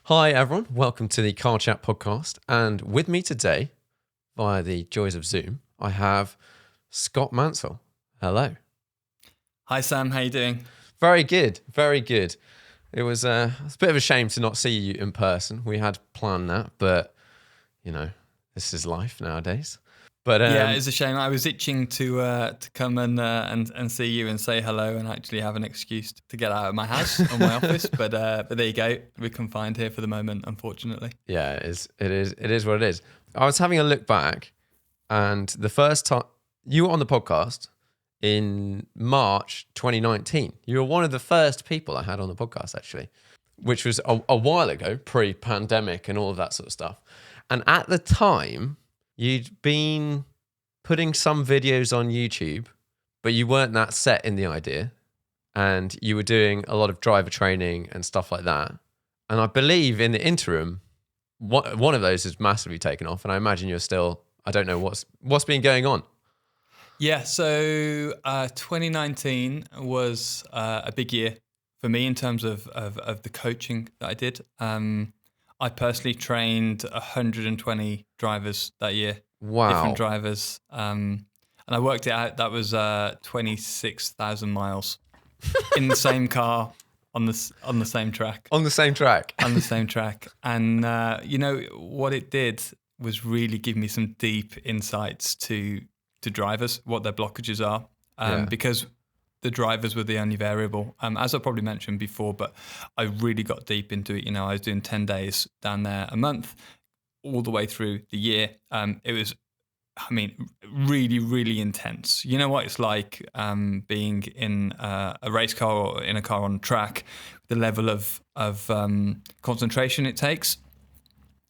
Hi everyone, welcome to the Car Chat podcast. And with me today, via the joys of Zoom, I have Scott Mansell. Hello. Hi Sam, how you doing? Very good, very good. It's a bit of a shame to not see you in person. We had planned that, but you know, this is life nowadays. But Yeah, it's a shame. I was itching to come and see you and say hello and actually have an excuse to get out of my house or my office. But there you go. We're confined here for the moment, unfortunately. yeah, it is what it is. I was having a look back, and the first time you were on the podcast in March 2019, you were one of the first people I had on the podcast actually, which was a while ago, pre-pandemic and all of that sort of stuff. And at the time, you'd been putting some videos on YouTube, but you weren't that set in the idea. And you were doing a lot of driver training and stuff like that. And I believe in the interim, one of those has massively taken off. And I imagine you're still, I don't know what's been going on. Yeah, so 2019 was a big year for me in terms of the coaching that I did. I personally trained 120 drivers that year. Wow. Different drivers. And I worked it out, that was 26,000 miles in the same car on the same track. On the same track. On the same track. And, what it did was really give me some deep insights to drivers, what their blockages are, because the drivers were the only variable. As I probably mentioned before, but I really got deep into it. I was doing 10 days down there a month, all the way through the year. It was, really, really intense. You know what it's like being in a race car or in a car on track, the level of concentration it takes.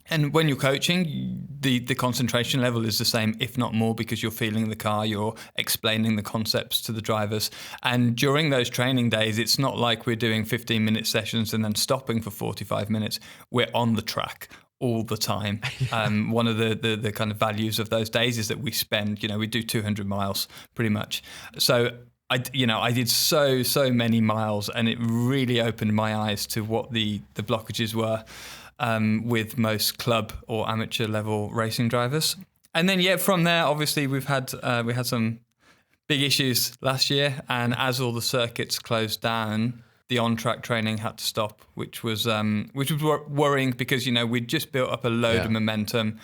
And when you're coaching, the concentration level is the same, if not more, because you're feeling the car, you're explaining the concepts to the drivers. And during those training days, it's not like we're doing 15-minute sessions and then stopping for 45 minutes. We're on the track all the time. One of the kind of values of those days is that we spend, we do 200 miles pretty much. So I did so many miles, and it really opened my eyes to what the blockages were. With most club or amateur level racing drivers. And then, from there, obviously we had some big issues last year. And as all the circuits closed down, the on-track training had to stop, which was worrying because, we'd just built up a load of momentum.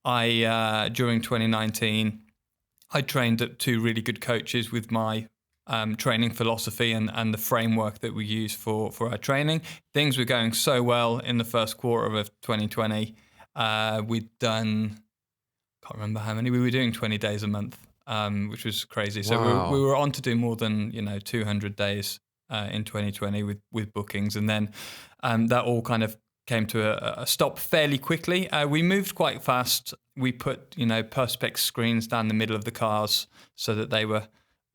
During 2019, I trained at two really good coaches with my training philosophy and the framework that we use for our training. Things were going so well in the first quarter of 2020. We'd done, can't remember how many, we were doing 20 days a month, which was crazy. So Wow. we were on to do more than 200 days in 2020 with bookings. And then that all kind of came to a stop fairly quickly. We moved quite fast. We put, perspex screens down the middle of the cars so that they were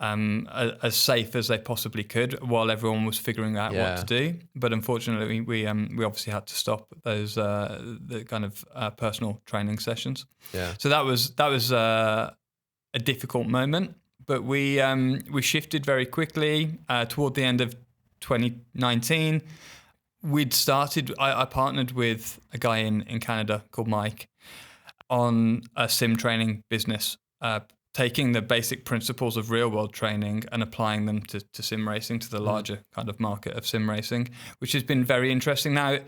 as safe as they possibly could while everyone was figuring out what to do. But unfortunately, we obviously had to stop those the kind of personal training sessions. Yeah. So that was a difficult moment, but we shifted very quickly toward the end of 2019. We'd started. I partnered with a guy in Canada called Mike on a sim training business. Taking the basic principles of real world training and applying them to sim racing, to the larger kind of market of sim racing, which has been very interesting. Now,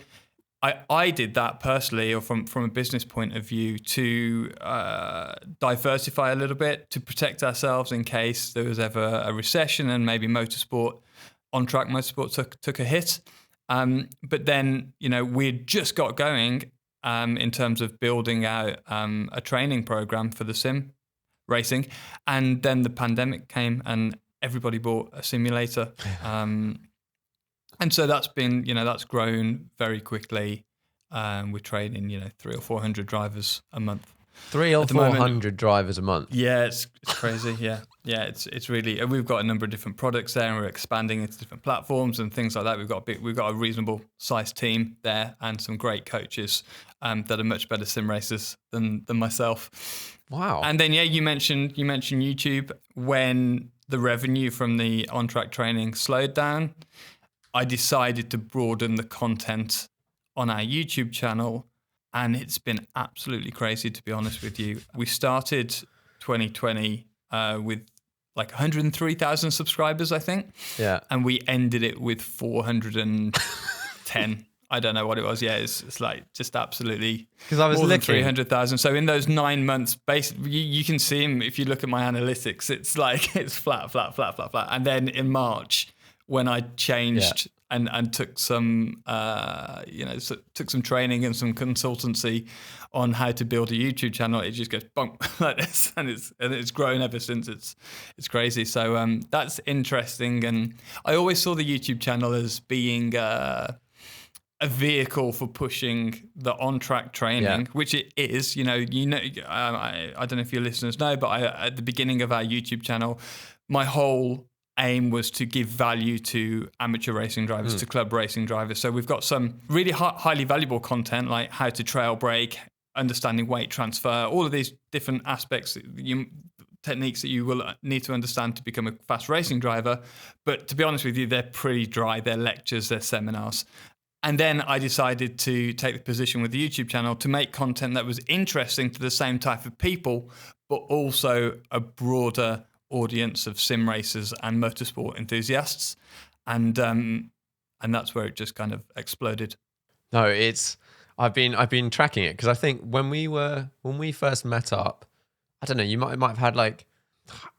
I did that personally, or from a business point of view, to diversify a little bit, to protect ourselves in case there was ever a recession and maybe motorsport, on-track motorsport took a hit. But then, we'd just got going in terms of building out a training program for the sim racing, and then the pandemic came and everybody bought a simulator, and so that's been that's grown very quickly. We're training 300 or 400 drivers a month. 300 or 400 drivers a month. Yeah, it's crazy. Yeah, it's really. We've got a number of different products there, and we're expanding into different platforms and things like that. We've got a reasonable sized team there, and some great coaches that are much better sim racers than myself. Wow. And then you mentioned YouTube. When the revenue from the on-track training slowed down, I decided to broaden the content on our YouTube channel, and it's been absolutely crazy, to be honest with you. We started 2020 with like 103,000 subscribers, I think. Yeah. And we ended it with 410. I don't know what it was. Yeah, it's like just absolutely because I was more looking than 300,000. So in those 9 months, basically, you can see them if you look at my analytics. It's like it's flat. And then in March, when I changed and took some, took some training and some consultancy on how to build a YouTube channel, it just goes bonk like this, and it's grown ever since. It's crazy. So that's interesting, and I always saw the YouTube channel as being a vehicle for pushing the on-track training, which it is. I don't know if your listeners know, but at the beginning of our YouTube channel, my whole aim was to give value to amateur racing drivers, to club racing drivers. So we've got some really highly valuable content, like how to trail brake, understanding weight transfer, all of these different aspects, techniques that you will need to understand to become a fast racing driver. But to be honest with you, they're pretty dry. They're lectures, they're seminars. And then I decided to take the position with the YouTube channel to make content that was interesting to the same type of people, but also a broader audience of sim racers and motorsport enthusiasts. And that's where it just kind of exploded. No, I've been tracking it because I think when we first met up, I don't know, you might have had like,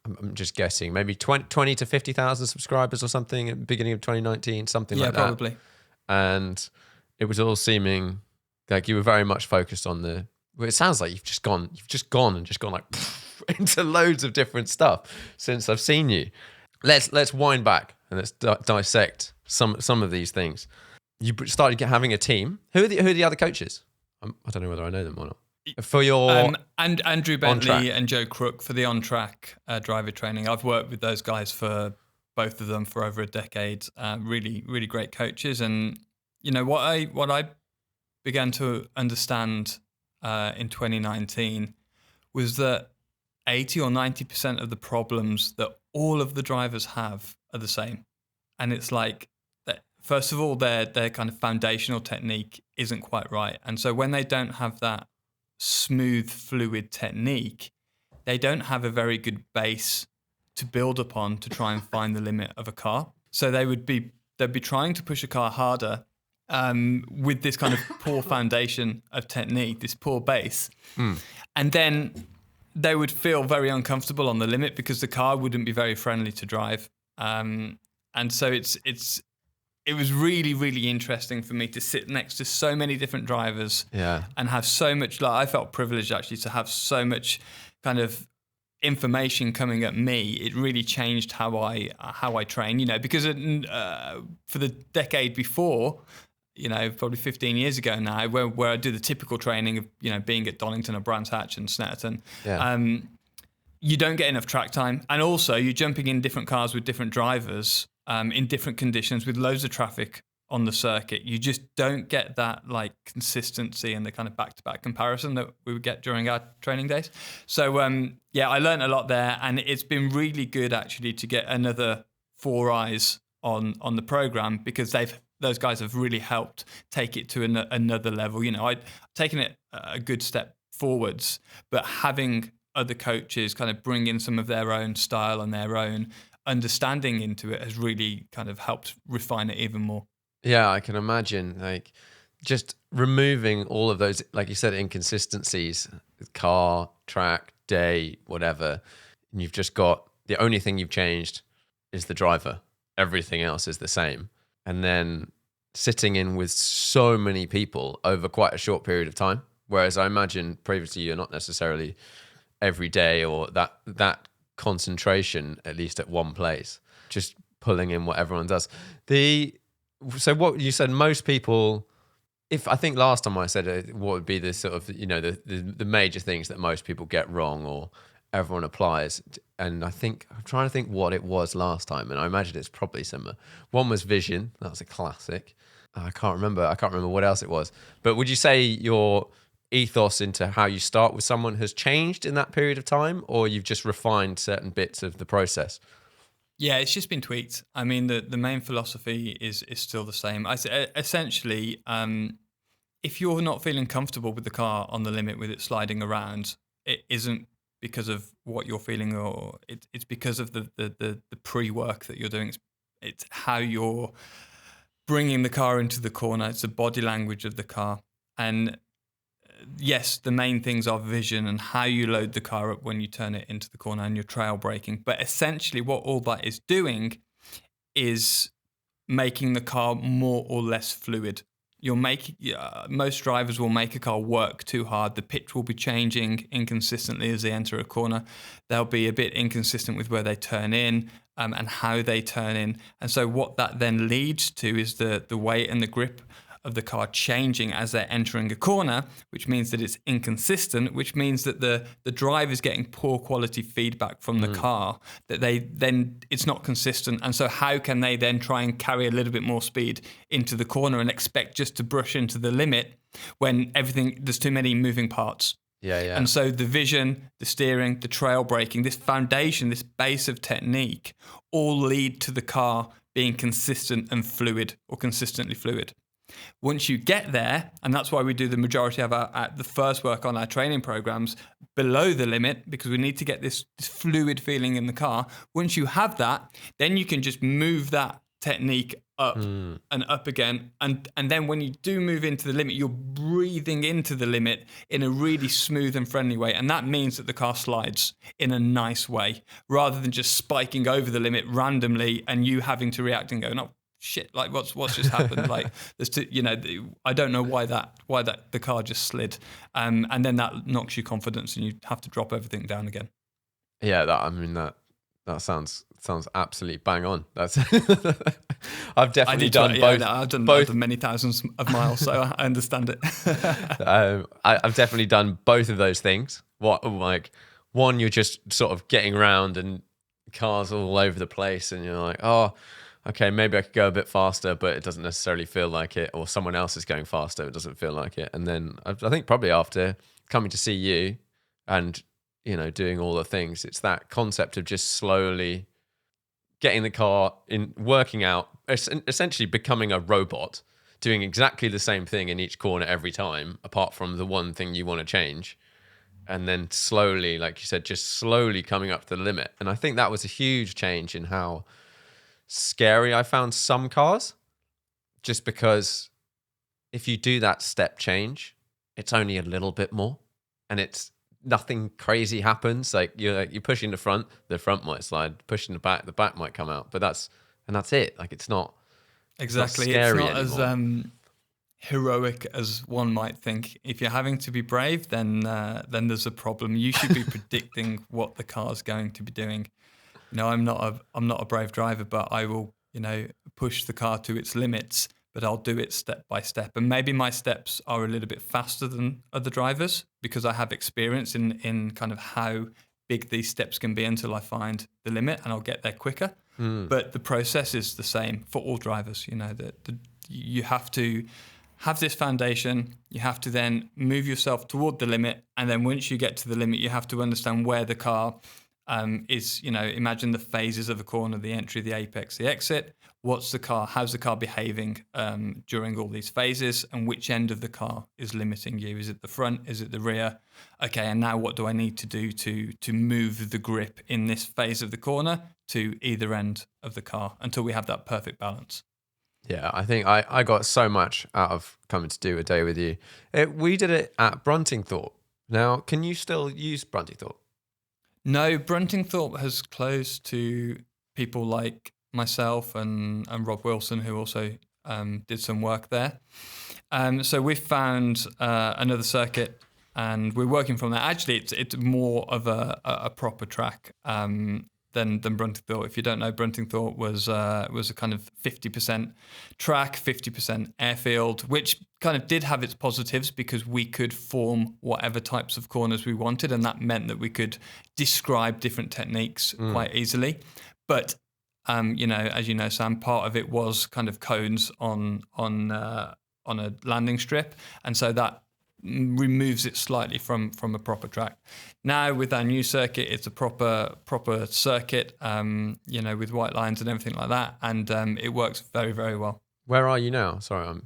I'm just guessing, maybe 20 to 50,000 subscribers or something at the beginning of 2019, something like that. Yeah, probably. And it was all seeming like you were very much focused on it sounds like you've just gone like into loads of different stuff since I've seen you. Let's wind back and let's dissect some of these things. You started having a team. Who are the other coaches? I don't know whether I know them or not. For your and Andrew Bentley and Joe Crook for the on-track driver training. I've worked with those guys for both of them for over a decade. Really, really great coaches. And what I began to understand in 2019 was that 80 or 90% of the problems that all of the drivers have are the same. And it's like, first of all, their kind of foundational technique isn't quite right. And so when they don't have that smooth, fluid technique, they don't have a very good base to build upon to try and find the limit of a car. So they'd be trying to push a car harder with this kind of poor foundation of technique, this poor base. And then they would feel very uncomfortable on the limit because the car wouldn't be very friendly to drive. And so it was really, really interesting for me to sit next to so many different drivers and have so much, I felt privileged actually to have so much kind of information coming at me. It really changed how I train, because for the decade before, probably 15 years ago now, where I do the typical training of, being at Donington or Brands Hatch and Snetterton, you don't get enough track time. And also you're jumping in different cars with different drivers in different conditions with loads of traffic on the circuit. You just don't get that like consistency and the kind of back-to-back comparison that we would get during our training days. So I learned a lot there, and it's been really good actually to get another 4 eyes on the program, because those guys have really helped take it to another level. I'd taken it a good step forwards, but having other coaches kind of bring in some of their own style and their own understanding into it has really kind of helped refine it even more. Yeah, I can imagine, like, just removing all of those, like you said, inconsistencies, car, track, day, whatever. And you've just got, the only thing you've changed is the driver. Everything else is the same. And then sitting in with so many people over quite a short period of time. Whereas I imagine previously you're not necessarily every day or that concentration, at least at one place, just pulling in what everyone does. So what you said, most people, if I think last time I said what would be the sort of, the major things that most people get wrong or everyone applies. And I'm trying to think what it was last time, and I imagine it's probably similar. One was vision. That was a classic. I can't remember what else it was. But would you say your ethos into how you start with someone has changed in that period of time, or you've just refined certain bits of the process? Yeah, it's just been tweaked. I mean, the main philosophy is still the same. Essentially, if you're not feeling comfortable with the car on the limit with it sliding around, it isn't because of what you're feeling, or it's because of the pre-work that you're doing. It's how you're bringing the car into the corner. It's the body language of the car. And yes, the main things are vision and how you load the car up when you turn it into the corner and your trail braking. But essentially what all that is doing is making the car more or less fluid. Most drivers will make a car work too hard. The pitch will be changing inconsistently as they enter a corner. They'll be a bit inconsistent with where they turn in and how they turn in. And so what that then leads to is the weight and the grip of the car changing as they're entering a corner, which means that it's inconsistent, which means that the driver is getting poor quality feedback from the car, that it's not consistent. And so how can they then try and carry a little bit more speed into the corner and expect just to brush into the limit when there's too many moving parts? Yeah. And so the vision, the steering, the trail braking, this foundation, this base of technique all lead to the car being consistent and fluid, or consistently fluid. Once you get there, and that's why we do the majority of the first work on our training programs below the limit, because we need to get this fluid feeling in the car. Once you have that, then you can just move that technique up and up again. And then when you do move into the limit, you're breathing into the limit in a really smooth and friendly way. And that means that the car slides in a nice way, rather than just spiking over the limit randomly and you having to react and go, no, shit, like what's just happened? Like I don't know why the car just slid, and then that knocks your confidence, and you have to drop everything down again. Yeah, that sounds absolutely bang on. That's I've definitely done both. Yeah, I've done many thousands of miles, so I understand it. I've definitely done both of those things. One, you're just sort of getting around and cars all over the place, and you're like, oh, okay, maybe I could go a bit faster, but it doesn't necessarily feel like it, or someone else is going faster, it doesn't feel like it. And then I think probably after coming to see you and, doing all the things, it's that concept of just slowly getting the car in, working out, essentially becoming a robot, doing exactly the same thing in each corner every time, apart from the one thing you want to change. And then slowly, like you said, just slowly coming up to the limit. And I think that was a huge change in how scary I found some cars, just because if you do that step change, it's only a little bit more, and it's nothing crazy happens. Like you're pushing the front might slide, pushing the back might come out, but that's it. Like it's not exactly. It's not anymore. As heroic as one might think. If you're having to be brave, then there's a problem. You should be predicting what the car's going to be doing. I'm not a brave driver, but I will, push the car to its limits, but I'll do it step by step. And maybe my steps are a little bit faster than other drivers because I have experience in kind of how big these steps can be until I find the limit, and I'll get there quicker. But the process is the same for all drivers. You have to have this foundation. You have to then move yourself toward the limit, and then once you get to the limit, you have to understand where the car is, imagine the phases of a corner, the entry, the apex, the exit. How's the car behaving during all these phases, and which end of the car is limiting you? Is it the front? Is it the rear? Okay, and now what do I need to do to move the grip in this phase of the corner to either end of the car until we have that perfect balance? Yeah, I think I got so much out of coming to do a day with you. We did it at Bruntingthorpe. Now, can you still use Bruntingthorpe? No, Bruntingthorpe has closed to people like myself and Rob Wilson, who also did some work there. So we've found another circuit, and we're working from there. Actually, it's more of a proper track than Bruntingthorpe. If you don't know, Bruntingthorpe was a kind of 50% track, 50% airfield, which kind of did have its positives because we could form whatever types of corners we wanted, and that meant that we could describe different techniques quite easily. But as you know, Sam, part of it was kind of cones on a landing strip, and so that removes it slightly from a proper track. Now with our new circuit, it's a proper circuit, with white lines and everything like that, and it works very, very well. Where are you now? Sorry, I'm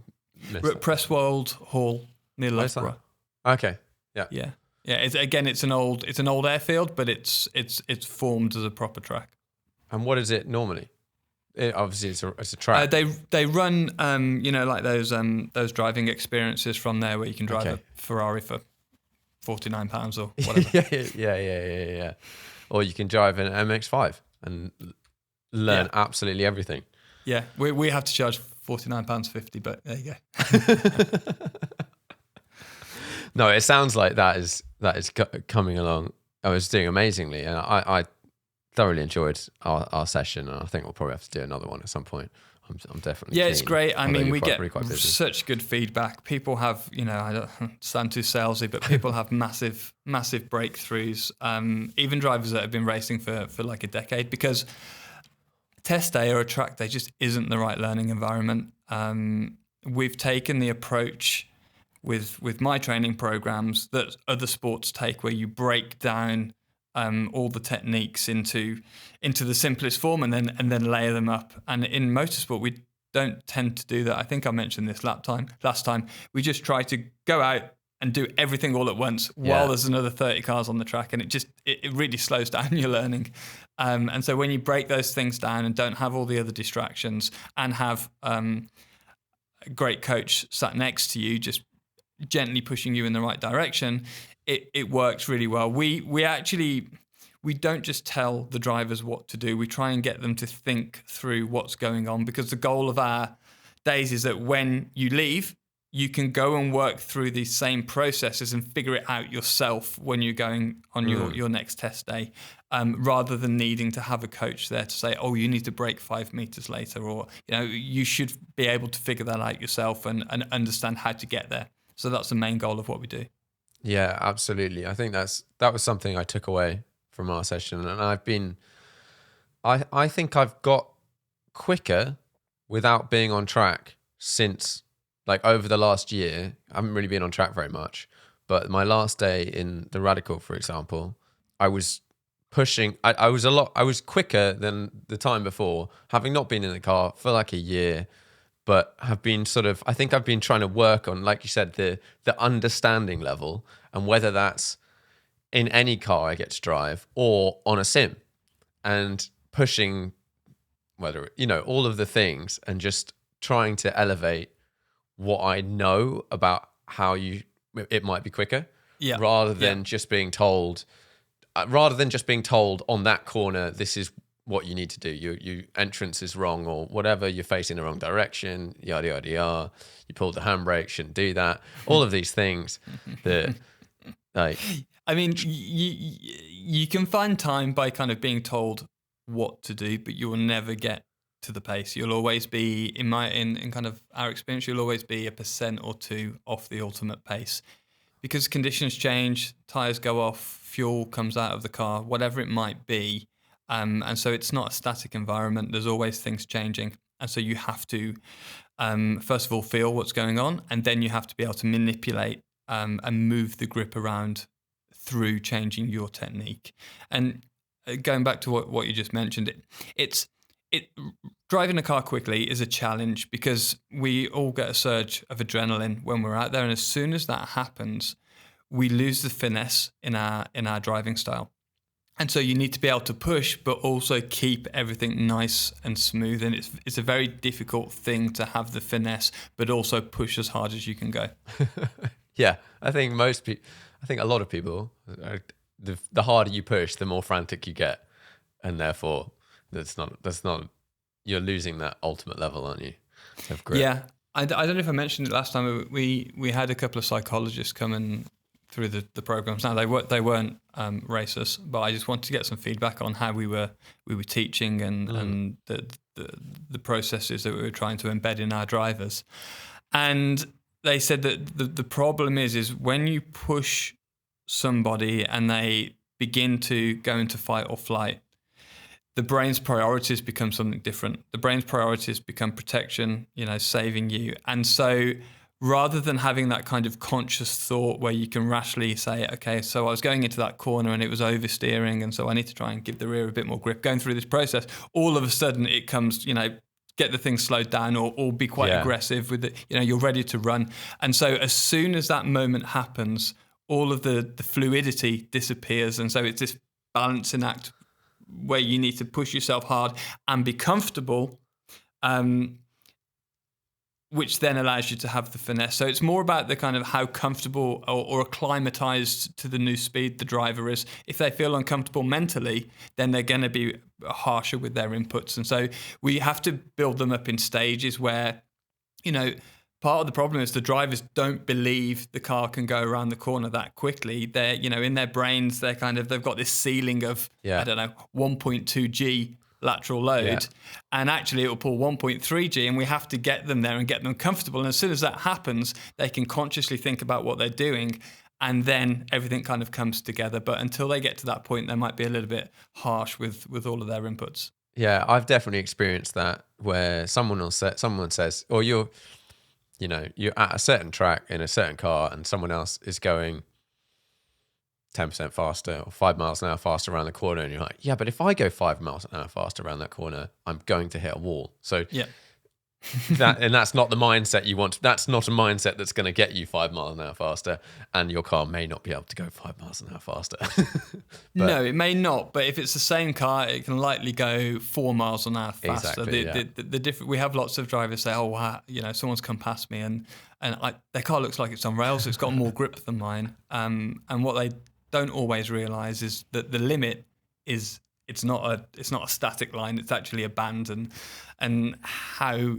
missed We're at that. Presswold Hall near Where's that? Loughborough. Okay. Yeah. Yeah. It's an old airfield, but it's formed as a proper track. And what is it normally? Obviously, it's a track. They run like those driving experiences from there where you can drive a Ferrari for £49 or whatever. yeah. Or you can drive an MX-5 and learn absolutely everything. Yeah, we have to charge £49.50, but there you go. No, it sounds like that is coming along. I was doing amazingly, and I thoroughly enjoyed our session, and I think we'll probably have to do another one at some point. I'm definitely keen, it's great. I mean, we get quite busy. such good feedback. People have, I don't sound too salesy, but people have massive breakthroughs. Even drivers that have been racing for like a decade, because test day or a track day just isn't the right learning environment. We've taken the approach with my training programs that other sports take, where you break down all the techniques into the simplest form and then layer them up. And in motorsport, we don't tend to do that. I think I mentioned this last time. We just try to go out and do everything all at once while there's another 30 cars on the track, and it really slows down your learning. And so when you break those things down and don't have all the other distractions and have a great coach sat next to you, just gently pushing you in the right direction, it works really well. We don't just tell the drivers what to do. We try and get them to think through what's going on, because the goal of our days is that when you leave, you can go and work through these same processes and figure it out yourself when you're going on your next test day, rather than needing to have a coach there to say, oh, you need to brake 5 meters later, or you should be able to figure that out yourself and understand how to get there. So that's the main goal of what we do. Yeah, absolutely. I think that was something I took away from our session, and I think I've got quicker without being on track since, like, over the last year. I haven't really been on track very much, but my last day in the Radical, for example, I was pushing. I was quicker than the time before, having not been in the car for like a year, but have been I think I've been trying to work on, like you said, the understanding level, and whether that's in any car I get to drive or on a sim, and pushing whether, all of the things, and just trying to elevate what I know about how it might be quicker, rather than just being told on that corner, this is what you need to do. Your entrance is wrong, or whatever, you're facing the wrong direction, yada yada yada. You pulled the handbrake, shouldn't do that. All of these things that, like, I mean, you can find time by kind of being told what to do, but you will never get to the pace. You'll always be, in kind of our experience, you'll always be 1% or 2% off the ultimate pace, because conditions change, tires go off, fuel comes out of the car, whatever it might be. And so it's not a static environment. There's always things changing. And so you have to, first of all, feel what's going on. And then you have to be able to manipulate and move the grip around through changing your technique. And going back to what you just mentioned, driving a car quickly is a challenge, because we all get a surge of adrenaline when we're out there. And as soon as that happens, we lose the finesse in our driving style. And so you need to be able to push, but also keep everything nice and smooth. And it's a very difficult thing to have the finesse, but also push as hard as you can go. Yeah, I think a lot of people, the harder you push, the more frantic you get, and therefore that's not you're losing that ultimate level, aren't you, of grip? Yeah, I don't know if I mentioned it last time. We had a couple of psychologists come in through the programs. Now they weren't racers, but I just wanted to get some feedback on how we were teaching and the processes that we were trying to embed in our drivers. And they said that the problem is when you push somebody and they begin to go into fight or flight, the brain's priorities become something different. The brain's priorities become protection, saving you. And so rather than having that kind of conscious thought where you can rationally say, okay, so I was going into that corner and it was oversteering, and so I need to try and give the rear a bit more grip, going through this process, all of a sudden it comes, get the thing slowed down or be quite aggressive with it. You're ready to run. And so as soon as that moment happens, all of the fluidity disappears. And so it's this balancing act where you need to push yourself hard and be comfortable, which then allows you to have the finesse. So it's more about the kind of how comfortable or acclimatized to the new speed the driver is. If they feel uncomfortable mentally, then they're going to be harsher with their inputs. And so we have to build them up in stages where, part of the problem is the drivers don't believe the car can go around the corner that quickly. They're, in their brains, they've got this ceiling of, 1.2 G lateral load, and actually it will pull 1.3 G, and we have to get them there and get them comfortable. And as soon as that happens, they can consciously think about what they're doing, and then everything kind of comes together. But until they get to that point, they might be a little bit harsh with all of their inputs. Yeah, I've definitely experienced that, where someone says, or you're at a certain track in a certain car, and someone else is going 10% faster or 5 miles an hour faster around the corner, and you're like, yeah, but if I go 5 miles an hour faster around that corner, I'm going to hit a wall. So that's not the mindset you want. That's not a mindset that's going to get you 5 miles an hour faster, and your car may not be able to go 5 miles an hour faster. No, it may not, but if it's the same car, it can likely go 4 miles an hour faster. Exactly, the different. We have lots of drivers say, "Oh, wow, someone's come past me, and their car looks like it's on rails. It's got more grip than mine." And what they don't always realise is that the limit is it's not a static line. It's actually a band, and how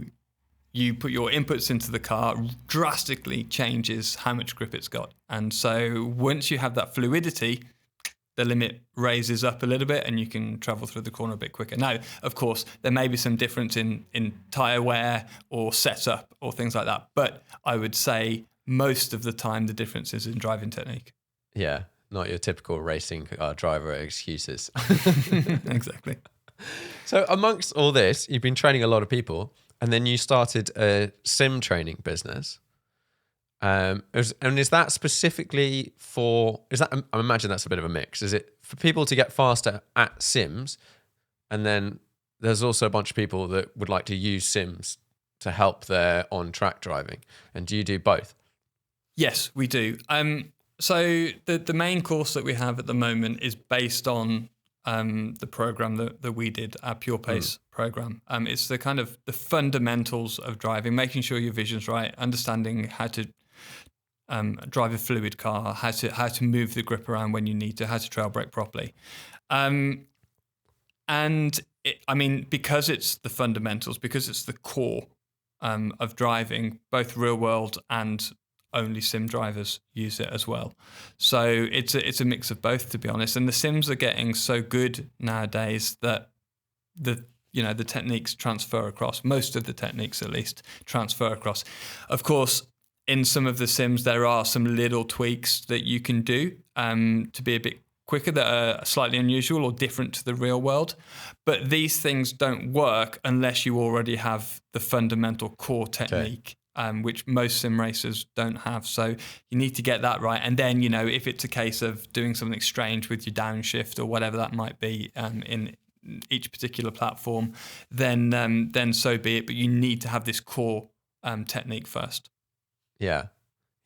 you put your inputs into the car drastically changes how much grip it's got. And so once you have that fluidity, the limit raises up a little bit and you can travel through the corner a bit quicker. Now, of course, there may be some difference in tyre wear or setup or things like that, but I would say most of the time the difference is in driving technique. Yeah, not your typical racing driver excuses. Exactly. So amongst all this, you've been training a lot of people, and then you started a sim training business. And is that specifically I imagine that's a bit of a mix. Is it for people to get faster at sims? And then there's also a bunch of people that would like to use sims to help their on-track driving. And do you do both? Yes, we do. So the main course that we have at the moment is based on the program that we did, our Pure Pace program. It's the kind of the fundamentals of driving, making sure your vision's right, understanding how to drive a fluid car, how to move the grip around when you need to, how to trail brake properly. Because it's the fundamentals, because it's the core of driving, both real world and only sim drivers use it as well. So it's a mix of both, to be honest. And the sims are getting so good nowadays that the techniques transfer across. Most of the techniques, at least, transfer across. Of course, in some of the sims, there are some little tweaks that you can do to be a bit quicker that are slightly unusual or different to the real world. But these things don't work unless you already have the fundamental core technique. Okay. Which most sim racers don't have. So you need to get that right. And then, if it's a case of doing something strange with your downshift or whatever that might be in each particular platform, then so be it. But you need to have this core technique first. Yeah.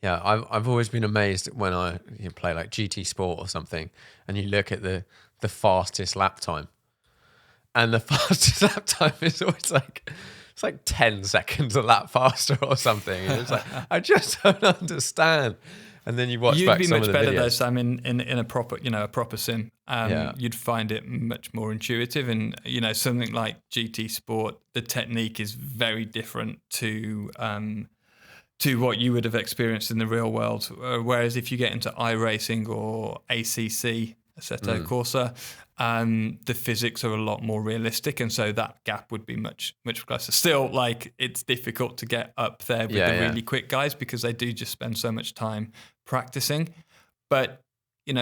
Yeah, I've always been amazed when I play like GT Sport or something, and you look at the fastest lap time. And the fastest lap time is always it's like 10 seconds a lap faster or something. And it's like, I just don't understand. And then you watch back some of the videos. You'd be much better though, Sam, in a proper sim. You'd find it much more intuitive. And, something like GT Sport, the technique is very different to what you would have experienced in the real world. Whereas if you get into iRacing or ACC, Assetto Corsa, the physics are a lot more realistic, and so that gap would be much closer. Still, it's difficult to get up there with the really quick guys because they do just spend so much time practicing. But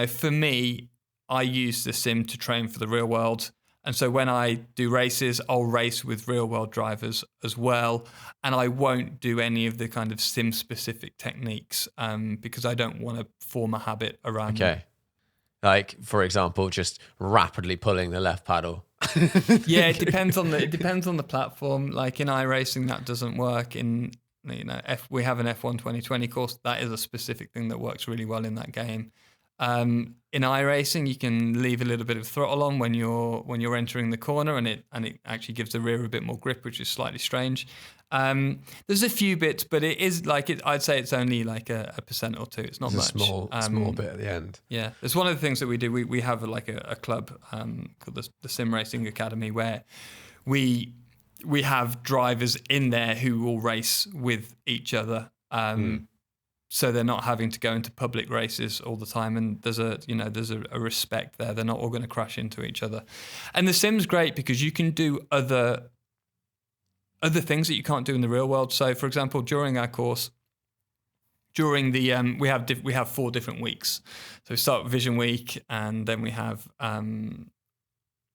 for me, I use the sim to train for the real world, and so when I do races, I'll race with real world drivers as well, and I won't do any of the kind of sim specific techniques because I don't want to form a habit around them. Like, for example, just rapidly pulling the left paddle Yeah, it depends on the platform. Like in iRacing, that doesn't work. In we have an F1 2020 course. That is a specific thing that works really well in that game. In iRacing, you can leave a little bit of throttle on when you're entering the corner, and it actually gives the rear a bit more grip, which is slightly strange. There's a few bits, but it is like I'd say it's only like a % or 2. It's not much. A small bit at the end. Yeah, it's one of the things that we do. We have like a club called the Sim Racing Academy, where we have drivers in there who will race with each other. So they're not having to go into public races all the time, and there's a respect there. They're not all going to crash into each other. And the sim's great because you can do other things that you can't do in the real world. So, for example, during our course, during the we have 4 different weeks. So we start with Vision Week, and then we have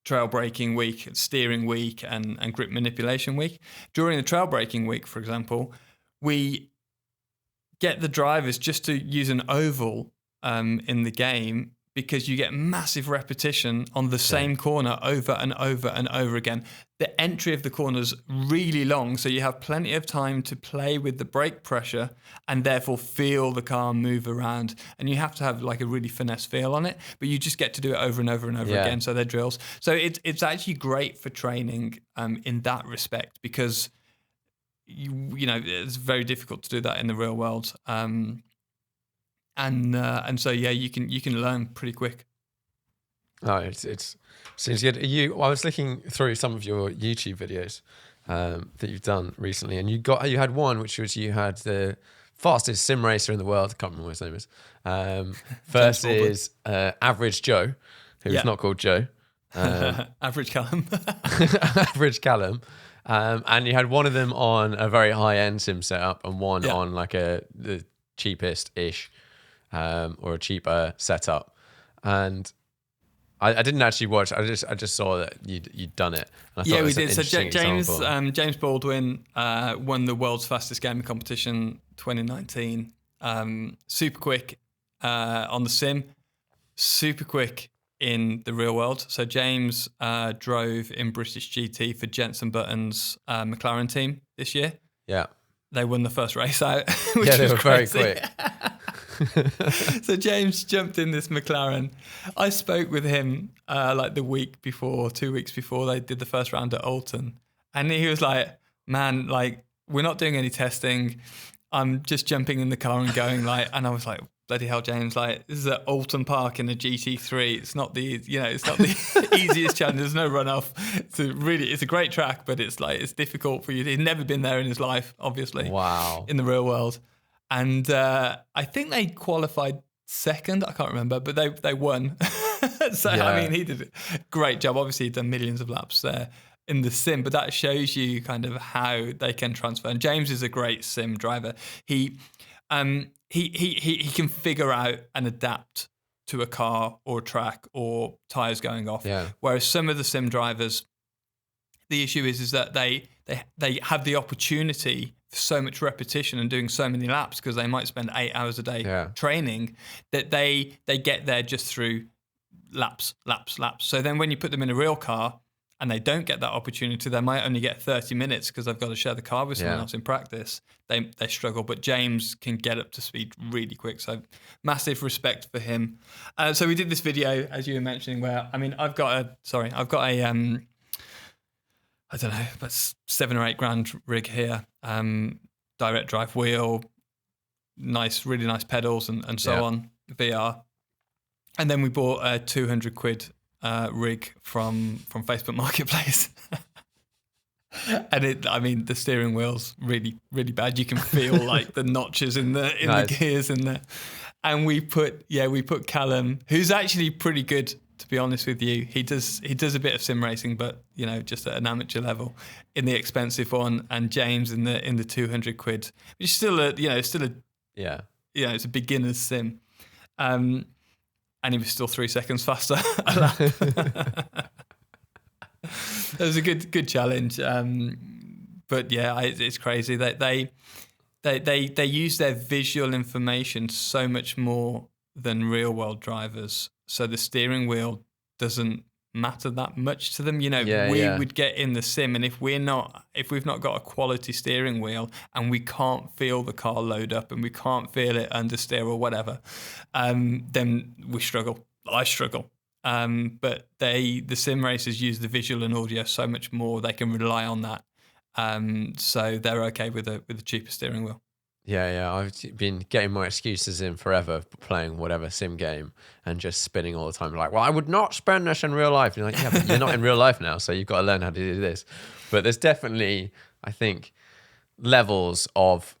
Trail Braking Week, Steering Week, and Grip Manipulation Week. During the Trail Braking Week, for example, we get the drivers just to use an oval in the game, because you get massive repetition on the same corner over and over and over again. The entry of the corner's really long, so you have plenty of time to play with the brake pressure and therefore feel the car move around. And you have to have like a really finesse feel on it, but you just get to do it over and over and over again. So they're drills. So it's actually great for training in that respect, because it's very difficult to do that in the real world. And so you can learn pretty quick. Oh, it seems good. I was looking through some of your YouTube videos that you've done recently, and you had one which was you had the fastest sim racer in the world. I can't remember what his name is. Versus Average Joe, who's not called Joe. Average Callum. Average Callum. And you had one of them on a very high-end sim setup, and one on like the cheapest-ish or a cheaper setup. And I didn't actually watch. I just saw that you'd done it. And I thought we did. So James Baldwin won the world's fastest gaming competition 2019. Super quick on the sim, super quick in the real world. So James drove in British GT for Jenson Button's McLaren team this year. Yeah. They won the first race out, which they was were crazy. very quick. So James jumped in this McLaren. I spoke with him like the week before, 2 weeks before they did the first round at Alton. And he was like, man, like, we're not doing any testing. I'm just jumping in the car and going like, and I was like, bloody hell, James, like, this is at Alton Park in a GT3. It's not the easiest challenge. There's no runoff. It's a great track, but it's difficult for you. He's never been there in his life, obviously. Wow. In the real world. And I think they qualified second. I can't remember, but they won. I mean, he did a great job. Obviously, he'd done millions of laps there in the sim, but that shows you kind of how they can transfer. And James is a great sim driver. He can figure out and adapt to a car or a track or tires going off. Yeah. Whereas some of the sim drivers, the issue is that they have the opportunity for so much repetition and doing so many laps, because they might spend 8 hours a day training, that they get there just through laps. So then when you put them in a real car and they don't get that opportunity, they might only get 30 minutes because they've got to share the car with someone else in practice. They struggle, but James can get up to speed really quick. So massive respect for him. So we did this video, as you were mentioning, where, I mean, I've got a I don't know, about $7 or $8 rig here. Direct drive wheel, really nice pedals and so on, VR. And then we bought a £200 rig from Facebook Marketplace. And the steering wheel's really, really bad. You can feel like the notches in the gears in there. And we put Callum, who's actually pretty good, to be honest with you. He does a bit of sim racing, but just at an amateur level, in the expensive one, and James in the £200, which is still it's a beginner's sim. And he was still 3 seconds faster a lap. It was a good challenge. But yeah, it's crazy that they use their visual information so much more than real world drivers. So the steering wheel doesn't matter that much to them. You know, Yeah, we yeah. would get in the sim, and if we've not got a quality steering wheel and we can't feel the car load up and we can't feel it understeer or whatever, then we struggle. I struggle. But the sim racers use the visual and audio so much more. They can rely on that. So they're okay with a cheaper steering wheel. Yeah. I've been getting my excuses in forever playing whatever sim game and just spinning all the time. Like, well, I would not spin this in real life. And you're like, yeah, but you're not in real life now, so you've got to learn how to do this. But there's definitely, I think, levels of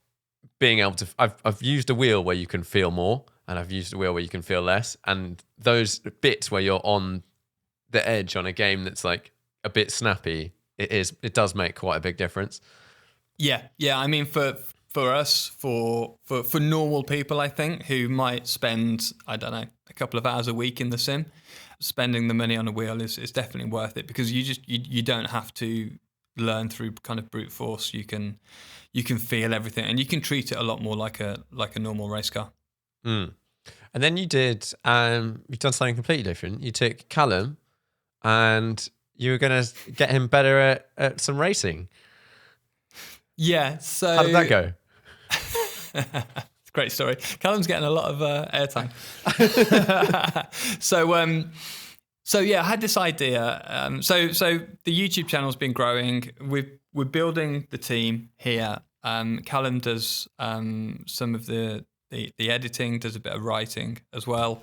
being able to. I've used a wheel where you can feel more, and I've used a wheel where you can feel less. And those bits where you're on the edge on a game that's like a bit snappy, it does make quite a big difference. Yeah. I mean, for us, for normal people, I think, who might spend, I don't know, a couple of hours a week in the sim, spending the money on a wheel is definitely worth it, because you don't have to learn through kind of brute force. You can feel everything, and you can treat it a lot more like a normal race car. Mm. And then you've done something completely different. You took Callum and you were going to get him better at some racing. Yeah. So how did that go? It's a great story. Callum's getting a lot of airtime. So yeah, I had this idea. So the YouTube channel's been growing. We're building the team here. Callum does some of the editing, does a bit of writing as well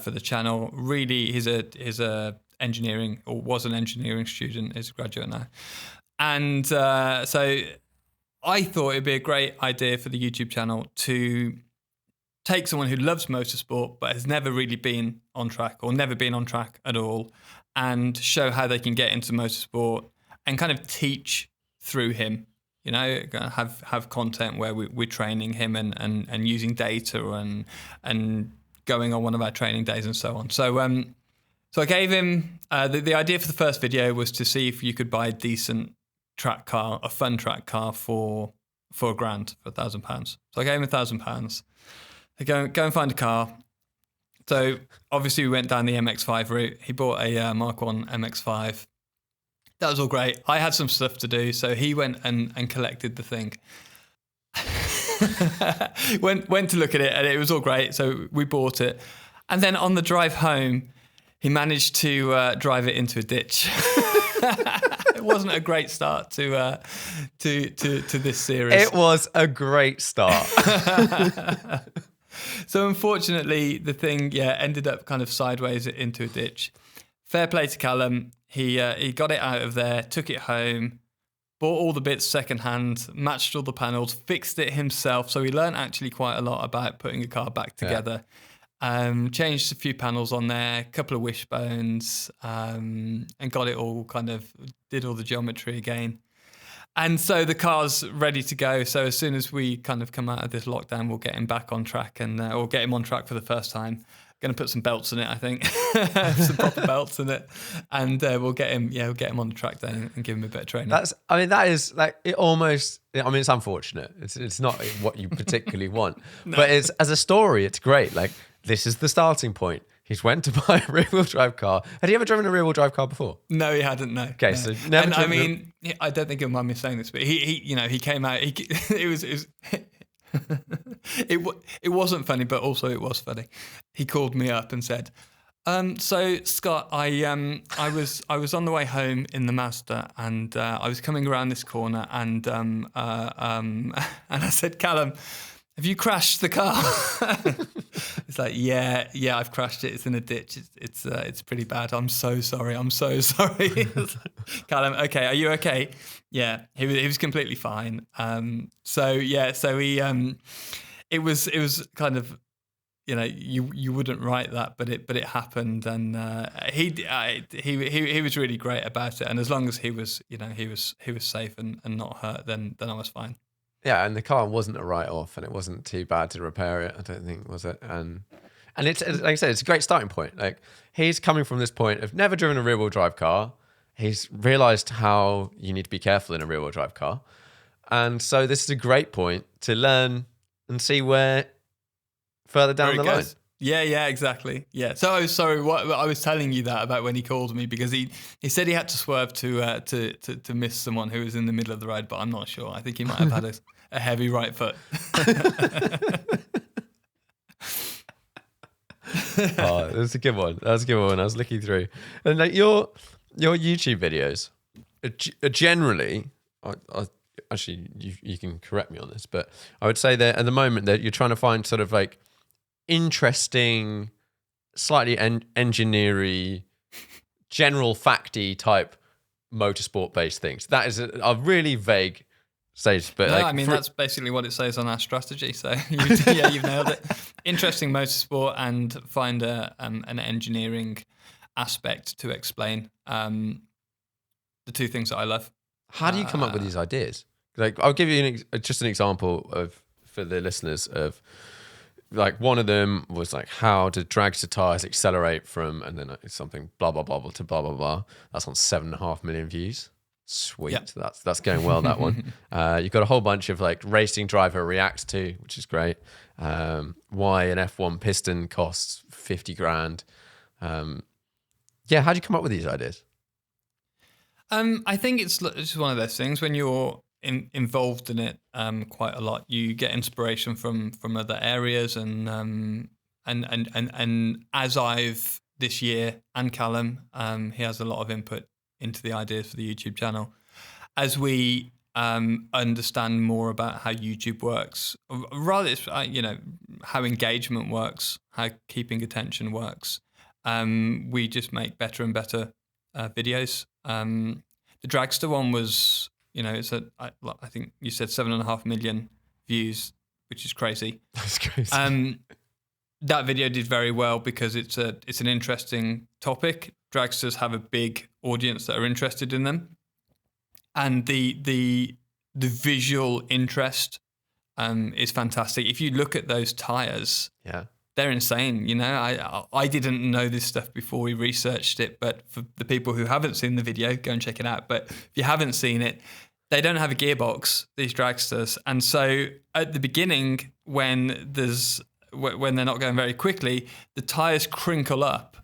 for the channel. Really, he's a engineering, or was an engineering student. He's a graduate now, and so I thought it'd be a great idea for the YouTube channel to take someone who loves motorsport but has never really been on track, or never been on track at all, and show how they can get into motorsport and kind of teach through him. You know, have content where we're training him and using data and going on one of our training days and so on. So I gave him the idea for the first video was to see if you could buy a decent track car, a fun track car for £1,000, for £1,000. So I gave him £1,000. I go and find a car. So obviously we went down the MX-5 route. He bought a Mark 1 MX-5. That was all great. I had some stuff to do, so he went and collected the thing. went to look at it, and it was all great. So we bought it, and then on the drive home, he managed to drive it into a ditch. It wasn't a great start to this series. It was a great start. So unfortunately, the thing ended up kind of sideways into a ditch. Fair play to Callum. He got it out of there, took it home, bought all the bits secondhand, matched all the panels, fixed it himself. So he learned actually quite a lot about putting a car back together. Changed a few panels on there, a couple of wishbones, and got it all did all the geometry again. And so the car's ready to go. So as soon as we kind of come out of this lockdown, we'll get him back on track, and or get him on track for the first time. Going to put some belts in it, I think, some proper belts in it, and we'll get him on the track then and give him a bit of training. That is like it almost. I mean, it's unfortunate. It's not what you particularly want, no. But it's as a story, it's great. Like this is the starting point. He's went to buy a rear-wheel drive car. Had he ever driven a rear-wheel drive car before? No, he hadn't. No. Okay, no. So never. And I mean, I don't think he'll mind me saying this, but he came out. It was. It wasn't funny, but also it was funny. He called me up and said, "So Scott, I was on the way home in the Mazda, and I was coming around this corner, and I said, Callum, have you crashed the car?" It's like, yeah, I've crashed it. It's in a ditch. It's pretty bad. I'm so sorry. Callum, okay, are you okay? Yeah, he was completely fine. So he, it was kind of, you wouldn't write that, but it happened, and he was really great about it. And as long as he was safe and not hurt, then I was fine. Yeah, and the car wasn't a write-off, and it wasn't too bad to repair it, I don't think, was it? And it's like I said, it's a great starting point. Like he's coming from this point of never driven a rear-wheel drive car. He's realised how you need to be careful in a rear-wheel drive car, and so this is a great point to learn and see where further down the line. Yeah, exactly. Yeah. So I was sorry. What I was telling you that about when he called me, because he said he had to swerve to miss someone who was in the middle of the road, but I'm not sure. I think he might have had a heavy right foot. Oh, that's a good one. That's a good one. I was looking through, and like your YouTube videos are generally, I actually you can correct me on this, but I would say that at the moment that you're trying to find sort of like interesting, slightly engineering, general facty type motorsport based things. That is a really vague stage, but no, like, I mean that's basically what it says on our strategy. So you've nailed it. Interesting motorsport, and find an engineering aspect to explain the two things that I love. How do you come up with these ideas? Like, I'll give you just an example for the listeners of, like, one of them was like, how do dragster tires accelerate from, and then something blah blah blah to blah blah blah. That's on 7.5 million views. Sweet, yep. That's going well. That one. You've got a whole bunch of like racing driver reacts to, which is great. Why an F1 piston costs 50 grand. Yeah, how do you come up with these ideas? I think it's just one of those things when you're involved in it quite a lot. You get inspiration from other areas, and as I've this year, and Callum, he has a lot of input into the ideas for the YouTube channel. As we understand more about how YouTube works, rather it's how engagement works, how keeping attention works, we just make better and better videos. The dragster one was, it's I think you said 7.5 million views, which is crazy. That's crazy. That video did very well because it's an interesting topic. Dragsters have a big audience that are interested in them, and the visual interest is fantastic. If you look at those tires, yeah, they're insane. I didn't know this stuff before we researched it, but for the people who haven't seen the video, go and check it out. But if you haven't seen it, they don't have a gearbox, these dragsters, and so at the beginning when they're not going very quickly, the tires crinkle up,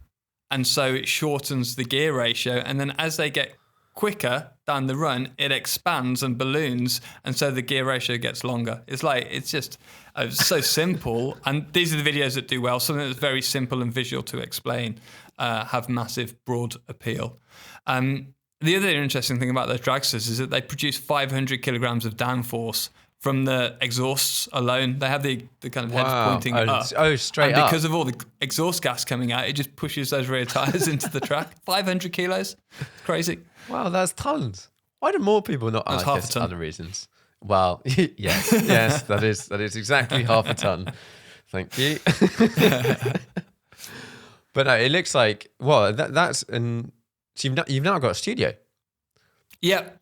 and so it shortens the gear ratio. And then as they get quicker down the run, it expands and balloons, and so the gear ratio gets longer. It's just so simple. And these are the videos that do well. Something that's very simple and visual to explain have massive broad appeal. The other interesting thing about those dragsters is that they produce 500 kilograms of downforce from the exhausts alone. They have the kind of heads pointing up. Oh, straight up. And because of all the exhaust gas coming out, it just pushes those rear tires into the track. 500 kilos. It's crazy. Wow, that's tons. Why do more people not? That's half a ton. Other reasons. Well, yes, that is exactly half a ton. Thank you. But no, it looks like, well, that's, and so you've now got a studio. Yep.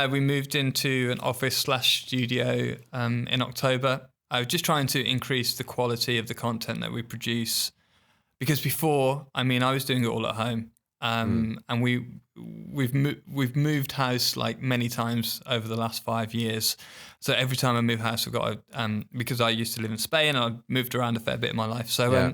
We moved into an office/studio in October. I was just trying to increase the quality of the content that we produce, because before, I was doing it all at home, and we've moved house like many times over the last 5 years. So every time I move house, I've got because I used to live in Spain, I moved around a fair bit in my life. So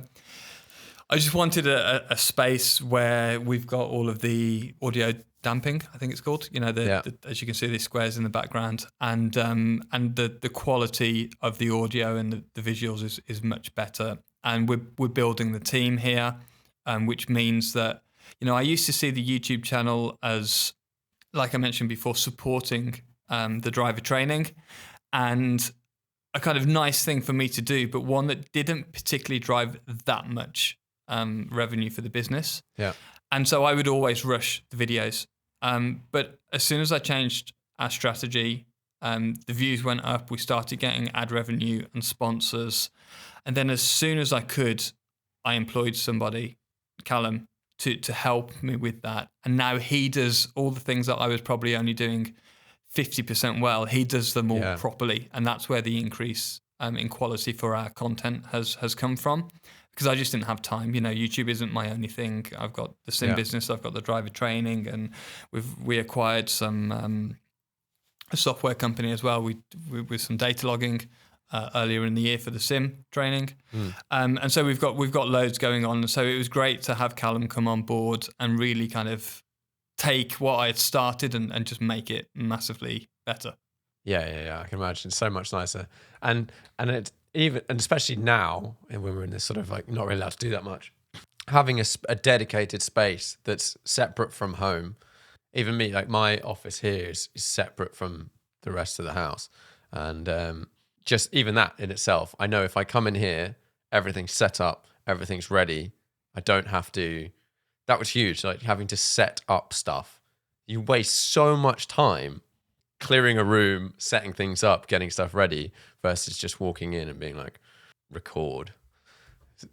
I just wanted a space where we've got all of the audio damping, I think it's called. As you can see, these squares in the background, and the quality of the audio and the visuals is much better. And we're building the team here, which means that I used to see the YouTube channel as, like I mentioned before, supporting the driver training, and a kind of nice thing for me to do, but one that didn't particularly drive that much revenue for the business. Yeah. And so I would always rush the videos. But as soon as I changed our strategy, the views went up. We started getting ad revenue and sponsors. And then as soon as I could, I employed somebody, Callum, to help me with that. And now he does all the things that I was probably only doing 50% well. He does them all properly. And that's where the increase in quality for our content has come from. Because I just didn't have time. YouTube isn't my only thing. I've got the sim business, I've got the driver training, and we acquired some a software company as well. We with some data logging earlier in the year for the sim training. And so we've got loads going on. So it was great to have Callum come on board and really kind of take what I had started and just make it massively better. Yeah. I can imagine. It's so much nicer. And it even, and especially now, and when we're in this sort of like not really allowed to do that much, having a dedicated space that's separate from home. Even me, like my office here is separate from the rest of the house. And just even that in itself, I know if I come in here, everything's set up, everything's ready. I don't have to. That was huge, like having to set up stuff. You waste so much time clearing a room, setting things up, getting stuff ready, versus just walking in and being like, record.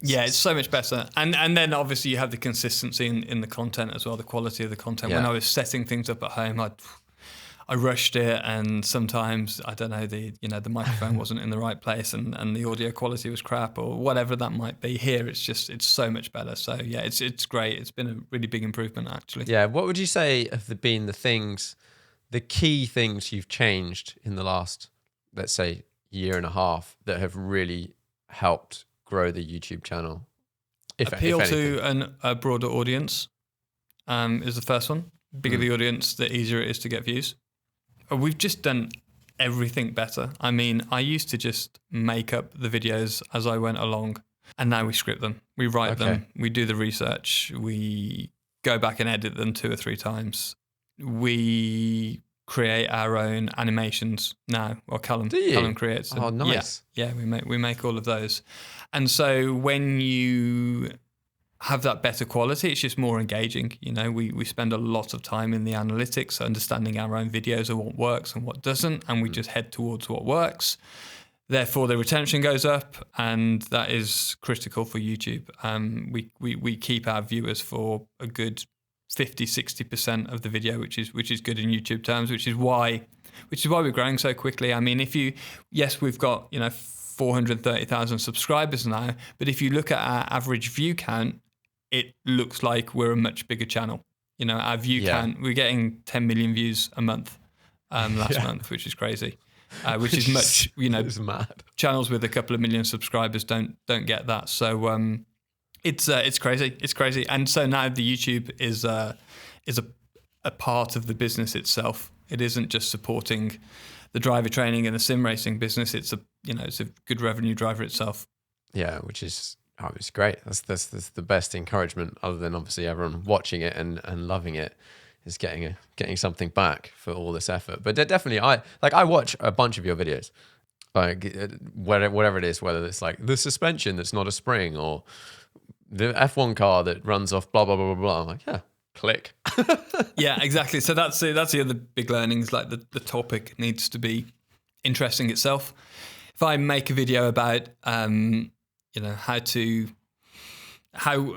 Yeah, it's so much better. And then obviously you have the consistency in the content as well, the quality of the content. Yeah. When I was setting things up at home, I rushed it, and sometimes, I don't know, the microphone wasn't in the right place and the audio quality was crap or whatever that might be. Here it's so much better. So yeah, it's great. It's been a really big improvement actually. Yeah, what would you say have been the key things you've changed in the last, let's say, year and a half that have really helped grow the YouTube channel? Appeal to a broader audience is the first one. Bigger the audience, the easier it is to get views. We've just done everything better. I mean, I used to just make up the videos as I went along, and now we script them. We write them. We do the research. We go back and edit them 2 or 3 times. We create our own animations now. Or Callum creates them. Oh, nice. Yeah, we make all of those. And so when you have that better quality, it's just more engaging. You know, we spend a lot of time in the analytics, understanding our own videos and what works and what doesn't, and we just head towards what works. Therefore, the retention goes up, and that is critical for YouTube. We keep our viewers for a good 50-60% of the video, which is good in YouTube terms, which is why we're growing so quickly. I mean, we've got 430,000 subscribers now, but if you look at our average view count, it looks like we're a much bigger channel. You know, our view count, we're getting 10 million views a month last month, which is crazy. Which is much, it's mad. Channels with a couple of million subscribers don't get that. So it's crazy. It's crazy. And so now the YouTube is a part of the business itself. It isn't just supporting the driver training and the sim racing business. It's a good revenue driver itself. Yeah, which is it's great. That's the best encouragement, other than obviously everyone watching it and loving it, is getting something back for all this effort. But definitely, I watch a bunch of your videos, like whatever it is, whether it's like the suspension that's not a spring or the F1 car that runs off blah blah blah blah blah. I'm like, yeah, click. Yeah, exactly. So that's the other big learnings. Like the topic needs to be interesting itself. If I make a video about how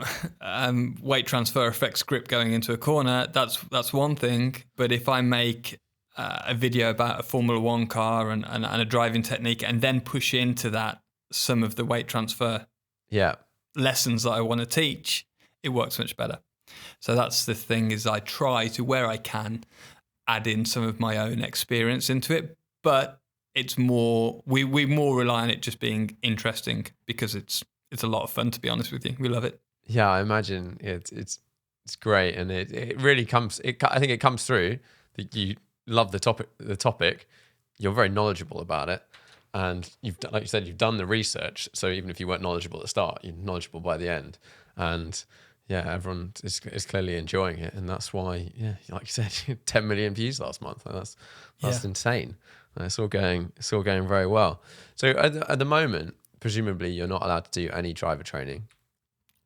weight transfer affects grip going into a corner, that's one thing. But if I make a video about a Formula One car and a driving technique, and then push into that some of the weight transfer lessons that I want to teach, it works much better. So that's the thing, is I try to, where I can, add in some of my own experience into it, but it's more, we more rely on it just being interesting, because it's a lot of fun, to be honest with you. We love it. Yeah, I imagine it's great, and it really comes. I think it comes through that you love the topic. You're very knowledgeable about it, and like you said, you've done the research. So even if you weren't knowledgeable at the start, you're knowledgeable by the end. And yeah, everyone is clearly enjoying it, and that's why, yeah, like you said, 10 million views last month. That's insane. It's all going very well. So at the moment, presumably you're not allowed to do any driver training.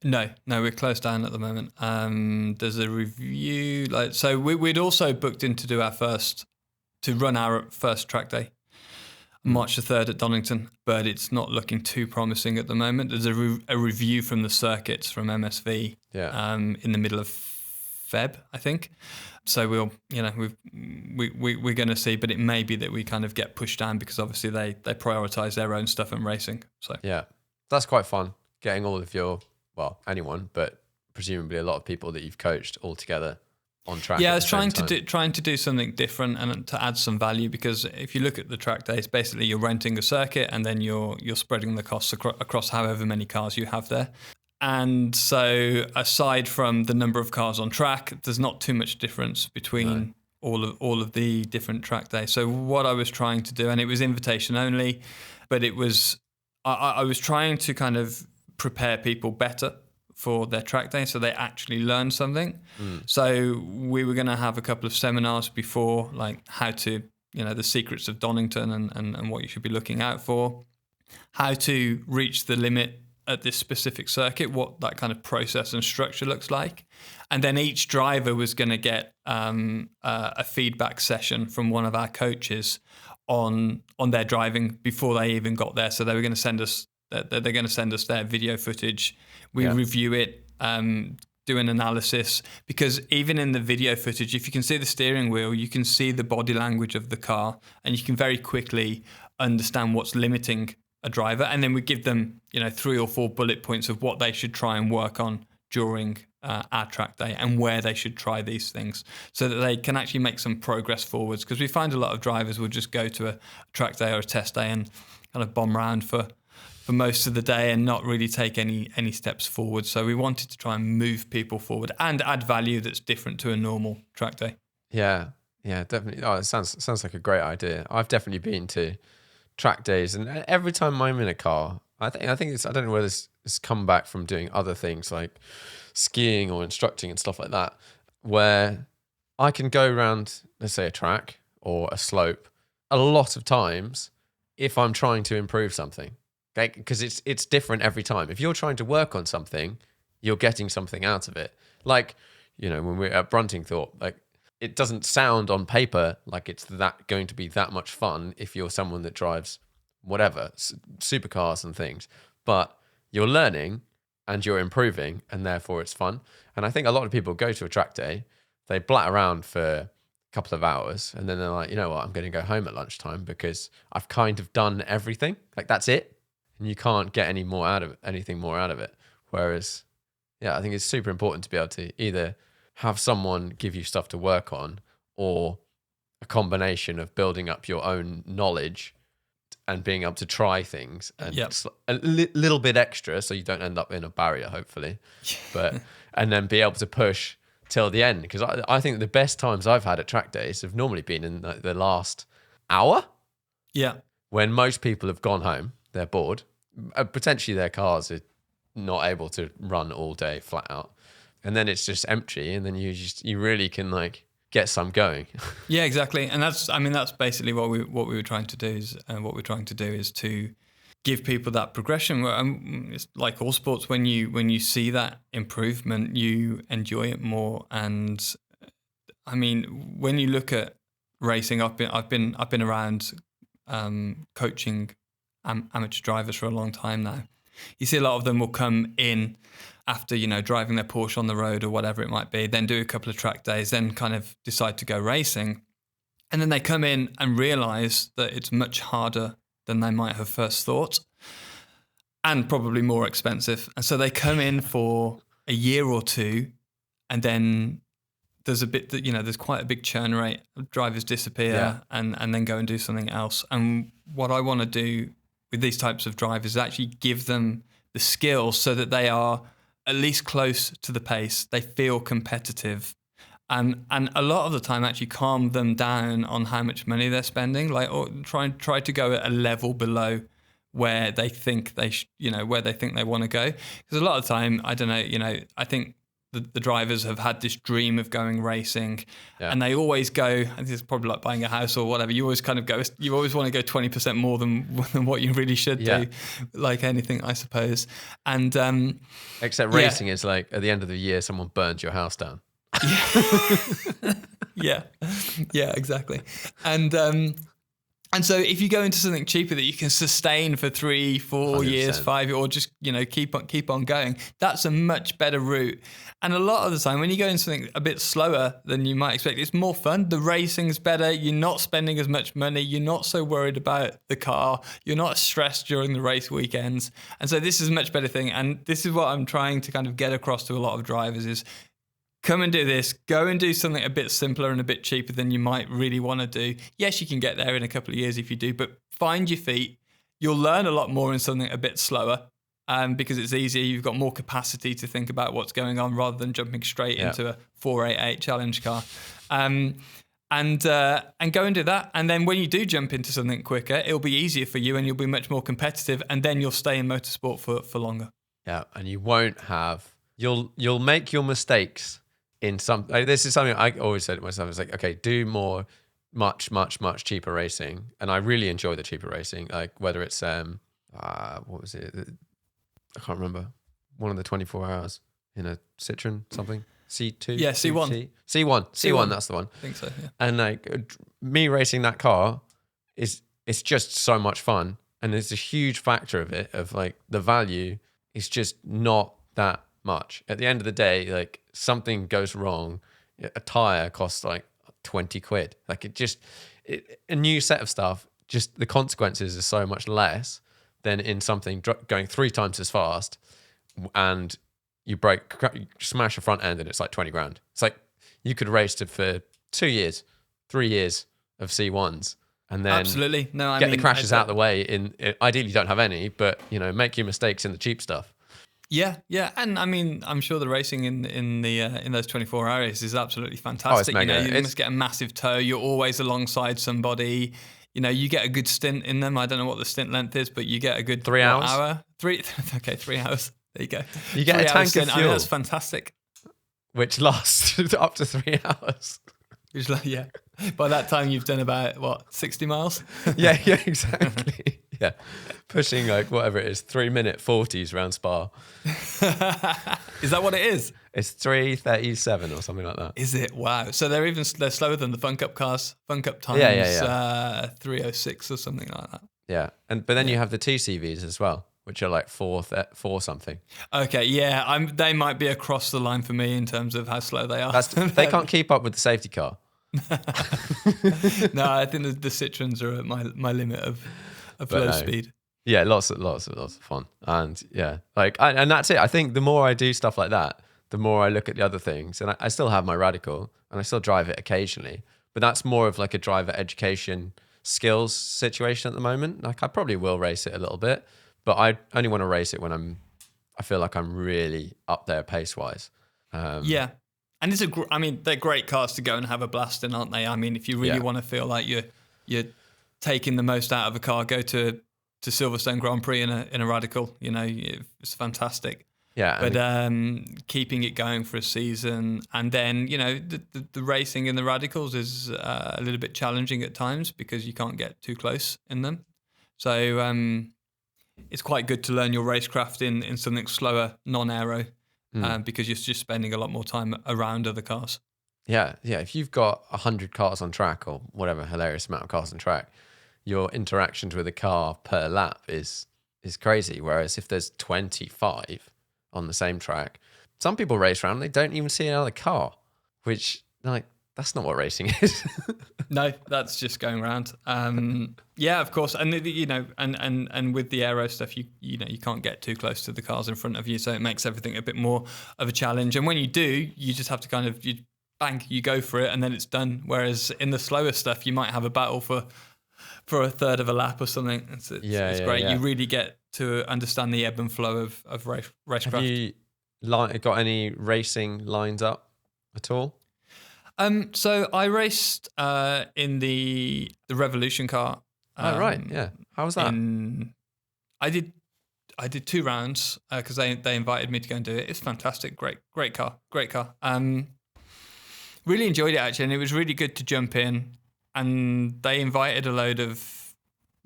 No, we're closed down at the moment. There's a review, so we'd also booked in to run our first track day, March the 3rd at Donington, but it's not looking too promising at the moment. There's a review from the circuits from MSV in the middle of Feb, I think. So we're going to see, but it may be that we kind of get pushed down, because obviously they prioritize their own stuff and racing. So yeah, that's quite fun, getting all of anyone, but presumably a lot of people that you've coached all together. on track. Yeah, I was trying to do something different and to add some value, because if you look at the track days, basically you're renting a circuit and then you're spreading the costs across however many cars you have there. And so aside from the number of cars on track, there's not too much difference between all of the different track days. So what I was trying to do, and it was invitation only, but it was I was trying to kind of prepare people better for their track day so they actually learn something. So we were going to have a couple of seminars before, like how to, the secrets of Donington and what you should be looking out for, how to reach the limit at this specific circuit, what that kind of process and structure looks like. And then each driver was going to get a feedback session from one of our coaches on their driving before they even got there. So they were going to send us their video footage. We review it, do an analysis, because even in the video footage, if you can see the steering wheel, you can see the body language of the car, and you can very quickly understand what's limiting a driver. And then we give them, 3 or 4 bullet points of what they should try and work on during our track day and where they should try these things so that they can actually make some progress forwards. Because we find a lot of drivers will just go to a track day or a test day and kind of bomb around for most of the day and not really take any steps forward. So we wanted to try and move people forward and add value that's different to a normal track day. Yeah, definitely. Oh, it sounds like a great idea. I've definitely been to track days, and every time I'm in a car, I think it's, I don't know whether it's come back from doing other things like skiing or instructing and stuff like that, where I can go around, let's say, a track or a slope a lot of times if I'm trying to improve something. Okay, because it's different every time. If you're trying to work on something, you're getting something out of it. Like, when we're at Bruntingthorpe, like, it doesn't sound on paper like it's that going to be that much fun if you're someone that drives whatever, supercars and things. But you're learning and you're improving, and therefore it's fun. And I think a lot of people go to a track day, they blat around for a couple of hours, and then they're like, you know what, I'm going to go home at lunchtime because I've kind of done everything. Like, that's it. And you can't get anything more out of it. Whereas, I think it's super important to be able to either have someone give you stuff to work on, or a combination of building up your own knowledge and being able to try things and a little bit extra so you don't end up in a barrier, hopefully. But and then be able to push till the end. Because I think the best times I've had at track days have normally been in the last hour. Yeah. When most people have gone home. They're bored. Potentially their cars are not able to run all day flat out. And then it's just empty, and then you really can like get some going. Yeah, exactly. And that's basically what we were trying to do is to give people that progression. It's like all sports, when you see that improvement, you enjoy it more. And I mean, when you look at racing, I've been around coaching amateur drivers for a long time now. You see a lot of them will come in after, driving their Porsche on the road or whatever it might be, then do a couple of track days, then kind of decide to go racing. And then they come in and realize that it's much harder than they might have first thought, and probably more expensive. And so they come in for a year or two, and then there's a bit that, there's quite a big churn rate. Drivers disappear and then go and do something else. And what I want to do with these types of drivers is actually give them the skills so that they are at least close to the pace. They feel competitive, and a lot of the time actually calm them down on how much money they're spending, like, or try to go at a level below where they think where they think they want to go. Because a lot of the time, I don't know, I think the drivers have had this dream of going racing, and they always go, I think it's probably like buying a house or whatever, you always kind of go, you always want to go 20% more than what you really should do, like anything, I suppose. And except racing is like, at the end of the year, someone burns your house down. Yeah, exactly. And so if you go into something cheaper that you can sustain for 3, 4 years, 5 years, or just, keep on going, that's a much better route. And a lot of the time when you go into something a bit slower than you might expect, it's more fun. The racing's better. You're not spending as much money. You're not so worried about the car. You're not stressed during the race weekends. And so this is a much better thing. And this is what I'm trying to kind of get across to a lot of drivers is, come and do this. Go and do something a bit simpler and a bit cheaper than you might really want to do. Yes, you can get there in a couple of years if you do, but find your feet. You'll learn a lot more in something a bit slower because it's easier. You've got more capacity to think about what's going on rather than jumping straight into a 488 challenge car. And go and do that. And then when you do jump into something quicker, it'll be easier for you and you'll be much more competitive. And then you'll stay in motorsport for longer. Yeah, and you won't have... You'll make your mistakes in some... Like, this is something I always said to myself. It's like, okay, do more much, much, much cheaper racing. And I really enjoy the cheaper racing. Like whether it's... what was it? I can't remember. One of the 24 hours in a Citroen something. C2? Yeah, C1. C1, that's the one. I think so, yeah. And like me racing that car it's just so much fun. And there's a huge factor of it, of like the value is just not that much. At the end of the day, like something goes wrong, a tire costs like 20 quid. Like a new set of stuff, just the consequences are so much less than in something going 3 times as fast and you smash a front end and it's like 20 grand. It's like you could race it for 2 years, 3 years of C1s and then absolutely. No, I get mean, the crashes out of the way. Ideally, you don't have any, but make your mistakes in the cheap stuff. Yeah, and I mean, I'm sure the racing in those 24 hours is absolutely fantastic. Oh, it's mega. You must get a massive tow. You're always alongside somebody. You get a good stint in them. I don't know what the stint length is, but you get a good 3 hours. Hour. 3 hours. There you go. You get a tank of fuel. I mean, that's fantastic. Which lasts up to 3 hours. Which, yeah. By that time, you've done about 60 miles. yeah, exactly. Yeah, pushing like whatever it is, 3-minute 40s around Spa. Is that what it is? It's 3:37 or something like that. Is it? Wow. So they're slower than the Fun Cup cars. Fun Cup times 3:06 or something like that. Yeah, but then you have the TCVs as well, which are like 4 something. Okay, yeah, they might be across the line for me in terms of how slow they are. They can't keep up with the safety car. No, I think the Citroens are at my limit of low speed. Yeah, lots of fun, and yeah, and that's it. I think the more I do stuff like that, the more I look at the other things, and I still have my Radical, and I still drive it occasionally, but that's more of like a driver education skills situation at the moment. Like I probably will race it a little bit, but I only want to race it when I feel like I'm really up there pace wise. Yeah. And they're great cars to go and have a blast in, aren't they? I mean, if you really want to feel like you're taking the most out of a car, go to Silverstone Grand Prix in a Radical. It's fantastic. Yeah, but keeping it going for a season, and then the racing in the Radicals is a little bit challenging at times because you can't get too close in them. So it's quite good to learn your racecraft in something slower, non-aero. Because you're just spending a lot more time around other cars. Yeah. If you've got 100 cars on track or whatever hilarious amount of cars on track, your interactions with a car per lap is crazy. Whereas if there's 25 on the same track, some people race around and they don't even see another car, which that's not what racing is. No, that's just going around. Yeah, of course, and and with the aero stuff, you can't get too close to the cars in front of you, so it makes everything a bit more of a challenge. And when you do, you just have to kind of you go for it, and then it's done. Whereas in the slower stuff, you might have a battle for a third of a lap or something. It's great. Yeah. You really get to understand the ebb and flow of racecraft. Have you got any racing lined up at all? So I raced in the Revolution car. Oh right, yeah. How was that? I did 2 rounds because they invited me to go and do it. It's fantastic, great car. Really enjoyed it actually, and it was really good to jump in. And they invited a load of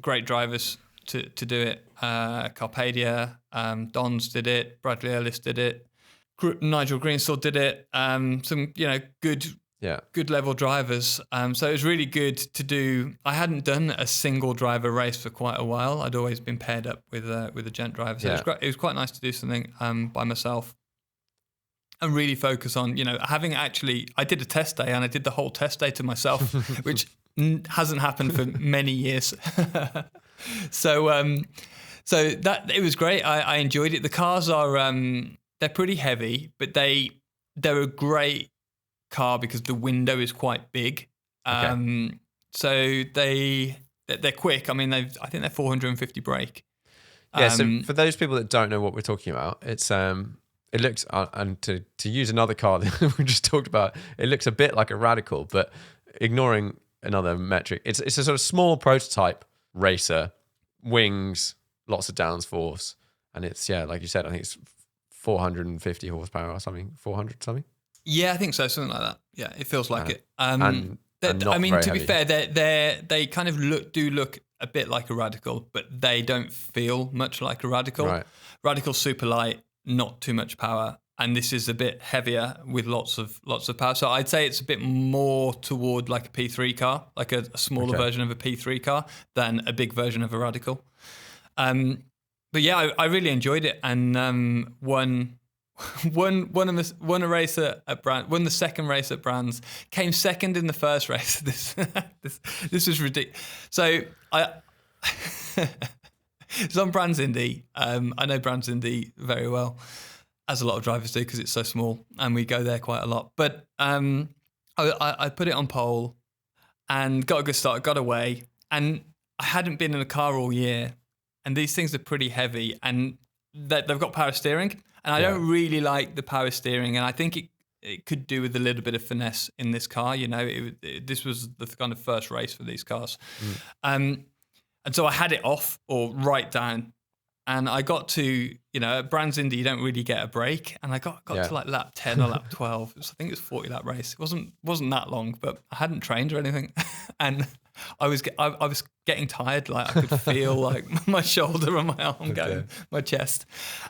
great drivers to do it. Carpadia, Dons did it, Bradley Ellis did it, Nigel Greenstall did it. Some good level drivers. So it was really good to do. I hadn't done a single driver race for quite a while. I'd always been paired up with a gent driver. So it was quite nice to do something by myself and really focus on, I did a test day and I did the whole test day to myself, which hasn't happened for many years. So that it was great. I enjoyed it. The cars are they're pretty heavy, but they they're a great car because the window is quite big. So they're quick. I mean, I think they're 450 brake. Yeah. So for those people that don't know what we're talking about, it's it looks and to use another car that we just talked about, it looks a bit like a Radical, but ignoring another metric, it's a sort of small prototype racer, wings, lots of downforce, and it's like you said, I think it's 450 horsepower or something, 400 something. Yeah, I think so, something like that. Yeah, it feels like it. And I mean, to be heavy. fair, they kind of look a bit like a Radical, but they don't feel much like a Radical. Right. Radical's super light, not too much power, and this is a bit heavier with lots of power. So I'd say it's a bit more toward like a P3 car, like a smaller version of a P3 car than a big version of a Radical. But yeah, I really enjoyed it, and won a race at Brands, won the second race at Brands, came second in the first race. This was ridiculous. So it's on Brands Indy. I know Brands Indy very well, as a lot of drivers do because it's so small, and we go there quite a lot. But I put it on pole and got a good start, got away, and I hadn't been in a car all year. And these things are pretty heavy, and they've got power steering. And I don't really like the power steering, and I think it could do with a little bit of finesse in this car. You know, this was the kind of first race for these cars. And so I had it off or right down, and I got to, at Brands Indy, you don't really get a break. And I got to like lap 10 or lap 12. I think it was a 40 lap race. It wasn't that long, but I hadn't trained or anything. And I was getting tired. Like I could feel like my shoulder and my arm going, my chest.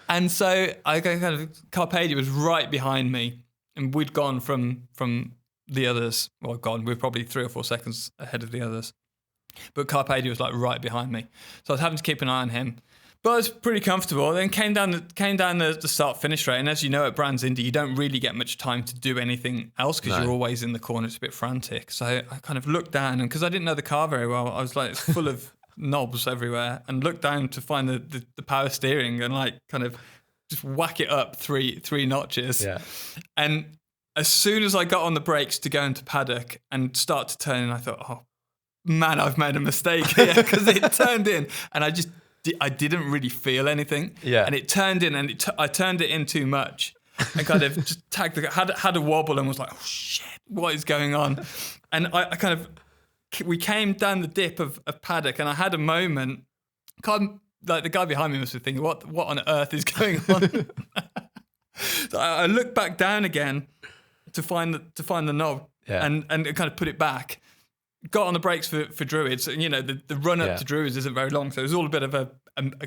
And so Carpadia was right behind me, and we'd gone from the others. Well, we were probably 3 or 4 seconds ahead of the others. But Carpadia was like right behind me. So I was having to keep an eye on him. But I was pretty comfortable. Then came down the start-finish straight. And as you know, at Brands Indy, you don't really get much time to do anything else because you're always in the corner. It's a bit frantic. So I kind of looked down, and because I didn't know the car very well, I was like, it's full of knobs everywhere, and looked down to find the power steering and like kind of just whack it up three notches. Yeah. And as soon as I got on the brakes to go into paddock and start to turn in, I thought, oh, man, I've made a mistake here, because it turned in, and I didn't really feel anything. Yeah. And it turned in, and I turned it in too much, and kind of just had a wobble, and was like, oh shit, what is going on? And we came down the dip of paddock, and I had a moment. Like the guy behind me must be thinking, what on earth is going on? So I looked back down again to find the knob, and kind of put it back. Got on the brakes for Druids. And, the run up to Druids isn't very long, so it was all a bit of a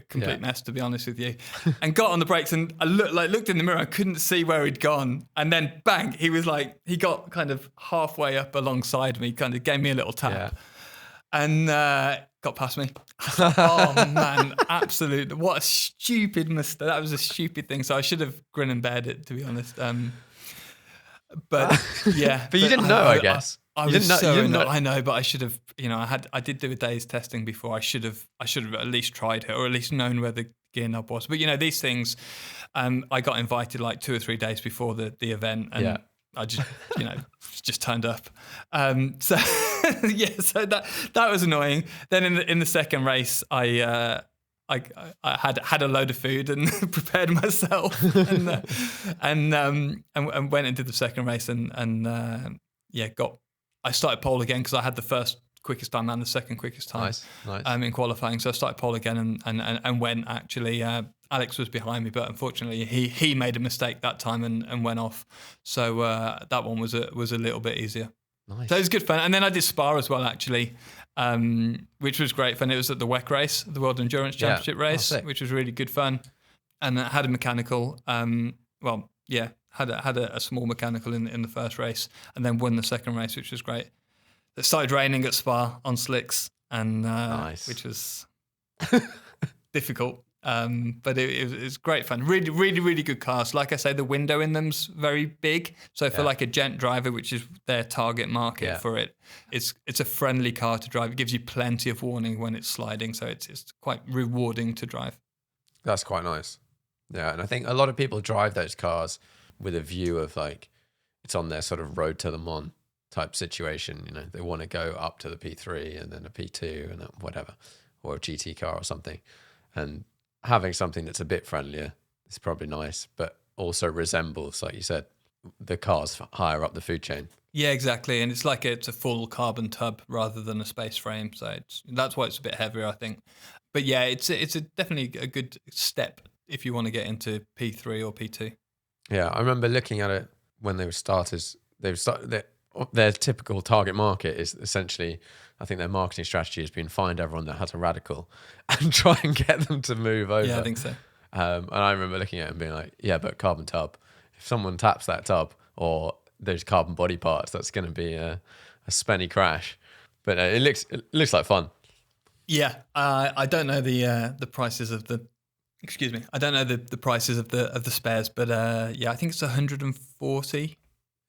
complete mess, to be honest with you. And got on the brakes, and I looked in the mirror. I couldn't see where he'd gone, and then bang, he got kind of halfway up alongside me, kind of gave me a little tap, and got past me. Oh man, absolutely! What a stupid mistake! That was a stupid thing. So I should have grin and bared it, to be honest. But yeah, but you didn't know, I guess. I was so annoyed. I know, but I should have. I did do a day's testing before. I should have at least tried it, or at least known where the gear knob was. But these things, I got invited like 2 or 3 days before the event, and I just just turned up. So so that was annoying. Then in the second race, I had a load of food and prepared myself, and went and did the second race, and I started pole again because I had the first quickest time and the second quickest time. Nice. In qualifying. So I started pole again and went, actually. Alex was behind me, but unfortunately he made a mistake that time and went off. So that one was a little bit easier. Nice. So it was good fun. And then I did Spa as well, actually, which was great fun. It was at the WEC race, the World Endurance Championship race, which was really good fun. And I had a mechanical, had a small mechanical in the first race, and then won the second race, which was great. It started raining at Spa on slicks, and which was difficult. But it was great fun. Really, really, really good cars. Like I say, the window in them's very big. So for like a gent driver, which is their target market for it, it's a friendly car to drive. It gives you plenty of warning when it's sliding, so it's quite rewarding to drive. That's quite nice. Yeah, and I think a lot of people drive those cars with a view of like it's on their sort of road to Le Mans type situation. You know, they want to go up to the P3 and then a P2 and then whatever, or a GT car or something. And having something that's a bit friendlier is probably nice, but also resembles, like you said, the cars higher up the food chain. Yeah, exactly. And it's like it's a full carbon tub rather than a space frame. So that's why it's a bit heavier, I think. But yeah, it's definitely a good step if you want to get into P3 or P2. Yeah, I remember looking at it when they were starters. Their typical target market is essentially, I think their marketing strategy has been find everyone that has a radical and try and get them to move over. Yeah, I think so. And I remember looking at it and being like, yeah, but carbon tub. If someone taps that tub or those carbon body parts, that's going to be a spenny crash. But it looks like fun. Yeah, I don't know the prices of the. Excuse me, I don't know the prices of the spares, but yeah, I think it's 140.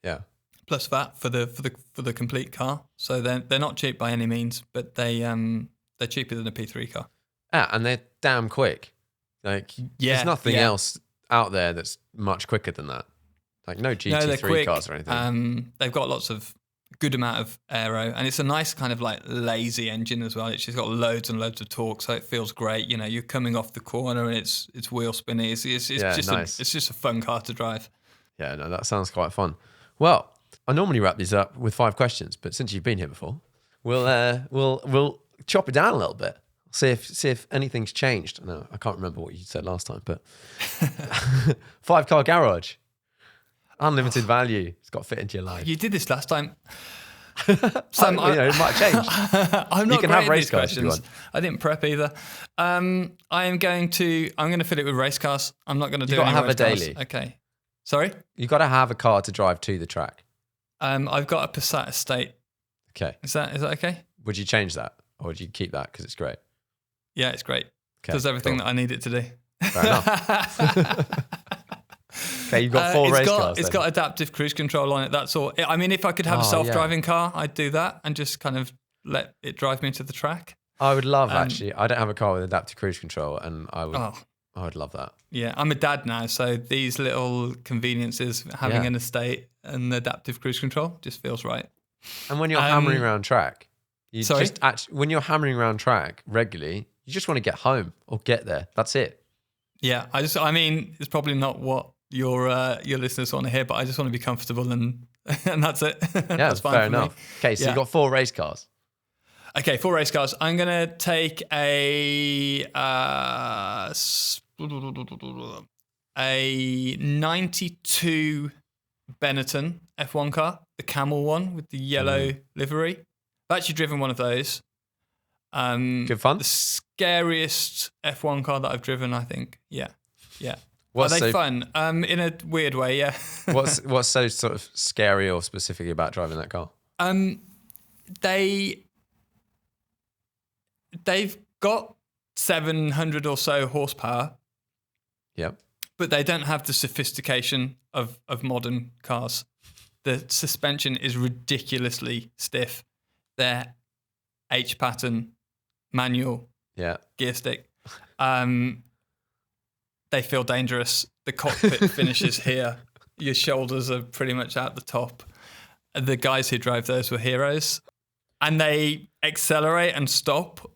Yeah. Plus VAT for the complete car. So they're not cheap by any means, but they're cheaper than a P3 car. Yeah, and they're damn quick. Like there's nothing else out there that's much quicker than that. Like no GT3 cars or anything. They've got lots of good amount of aero, and it's a nice kind of like lazy engine as well. It's just got loads and loads of torque, so it feels great. You know, you're coming off the corner and it's wheel spinny. It's just nice. It's just a fun car to drive. Yeah, no, that sounds quite fun. Well, I normally wrap these up with 5 questions, but since you've been here before, we'll chop it down a little bit. See if anything's changed. No, I can't remember what you said last time, but 5-car garage, unlimited value. It's got to fit into your life. You did this last time. Sam, it might change. I'm not. You can have race cars if you want. I didn't prep either. I'm going to fill it with race cars. I'm not going to do. You got to have a cars. daily. Okay. Sorry. You got to have a car to drive to the track. I've got a Passat Estate. Okay. Is that okay? Would you change that, or would you keep that because it's great? Yeah, it's great. Okay, does everything that I need it to do. Fair enough. Okay, you've got 4 race cars. It's got adaptive cruise control on it. That's all. I mean, if I could have a self-driving car, I'd do that and just kind of let it drive me to the track. I would love actually. I don't have a car with adaptive cruise control, and I would love that. Yeah, I'm a dad now, so these little conveniences, having an estate and adaptive cruise control, just feels right. And when you're hammering around track, when you're hammering around track regularly, you just want to get home or get there. That's it. Yeah, I mean, it's probably not what your listeners want to hear, but I just want to be comfortable and that's it. Yeah, that's fine. Fair enough. Okay, so you got 4 race cars. Okay, 4 race cars. I'm gonna take a 92 Benetton F1 car, the camel one with the yellow livery. I've actually driven one of those. Good fun. The scariest F1 car that I've driven, I think. Yeah. Are they fun? In a weird way, yeah. What's so sort of scary or specific about driving that car? They've got 700 or so horsepower. Yep. But they don't have the sophistication of modern cars. The suspension is ridiculously stiff. They're H-pattern manual gear stick. They feel dangerous. The cockpit finishes here. Your shoulders are pretty much at the top. The guys who drove those were heroes. And they accelerate and stop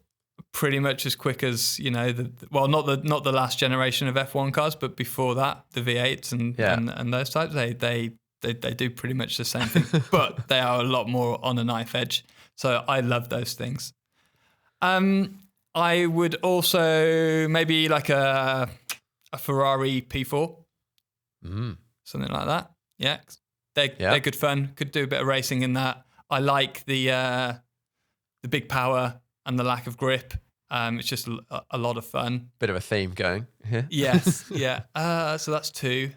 pretty much as quick as, not the last generation of F1 cars, but before that, the V8s and those types, they do pretty much the same thing, but they are a lot more on a knife edge. So I love those things. I would also maybe like a Ferrari P4, something like that. Yeah, they're good fun. Could do a bit of racing in that. I like the big power and the lack of grip. It's just a lot of fun. Bit of a theme going here. Yes, yeah. So that's 2.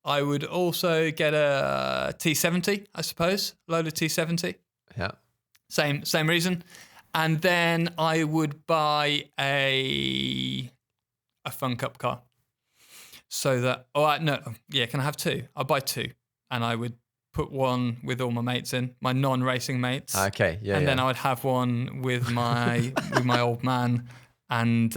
I would also get a T70, I suppose, Lola T70. Yeah. Same reason. And then I would buy a Fun Cup car. So that, can I have 2? I'll buy 2. And I would put one with all my mates in, my non-racing mates. Okay, yeah. And then I would have one with my with my old man and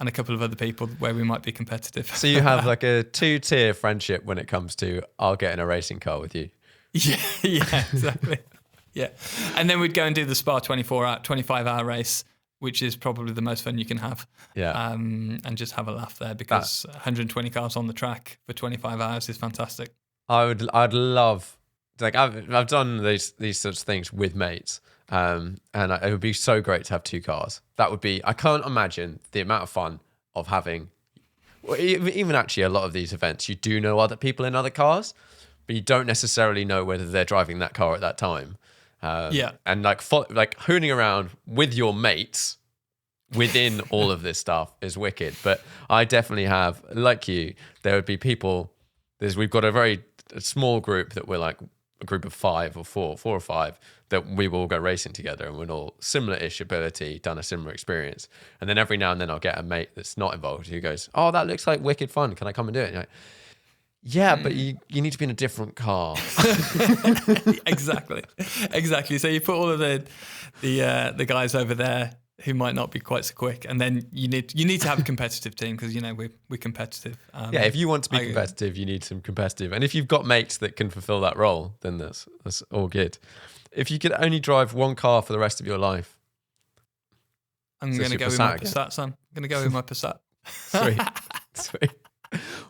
and a couple of other people where we might be competitive. So you have like a 2-tier friendship when it comes to, I'll get in a racing car with you. Yeah, exactly. Yeah. And then we'd go and do the Spa 25-hour race, which is probably the most fun you can have. Yeah. And just have a laugh there, because 120 cars on the track for 25 hours is fantastic. I'd love, like, I've done these sorts of things with mates. And it would be so great to have 2 cars. That would be, I can't imagine the amount of fun of having, well, even actually a lot of these events, you do know other people in other cars, but you don't necessarily know whether they're driving that car at that time. And like hooning around with your mates within all of this stuff is wicked. But I definitely have, like you, there would be people, we've got a very small group that we're like a group of 5 or 4 or 5 that we will all go racing together, and we're all similar-ish ability, done a similar experience. And then every now and then I'll get a mate that's not involved who goes, oh, that looks like wicked fun. Can I come and do it? And you're like, yeah, but you need to be in a different car. Exactly. So you put all of the guys over there who might not be quite so quick, and then you need to have a competitive team, because we're competitive. Yeah, if you want to be competitive, you need some competitive, and if you've got mates that can fulfill that role, then that's all good. If you could only drive one car for the rest of your life, I'm going to go with my Passat, son. I'm going to go with my Passat. Sweet.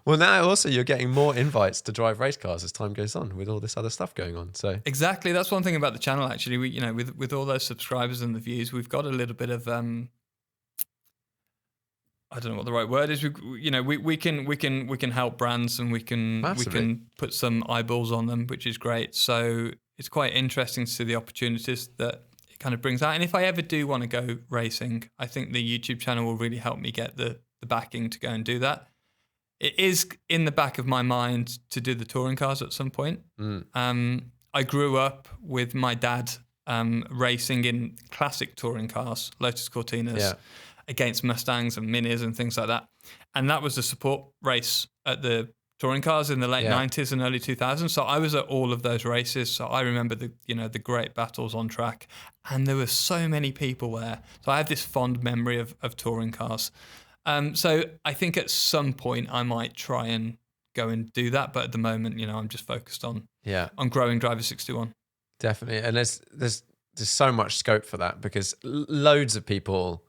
Well, now also you're getting more invites to drive race cars as time goes on with all this other stuff going on. So exactly, that's one thing about the channel. Actually, we, with all those subscribers and the views, we've got a little bit of I don't know what the right word is. We can help brands, and we can put some eyeballs on them, which is great. So it's quite interesting to see the opportunities that it kind of brings out. And if I ever do want to go racing, I think the YouTube channel will really help me get the backing to go and do that. It is in the back of my mind to do the touring cars at some point. I grew up with my dad racing in classic touring cars, Lotus Cortinas, against Mustangs and Minis and things like that. And that was the support race at the touring cars in the late 90s and early 2000s. So I was at all of those races. So I remember the great battles on track, and there were so many people there. So I have this fond memory of touring cars. So I think at some point I might try and go and do that, but at the moment, I'm just focused on growing Driver 61. Definitely, and there's so much scope for that, because loads of people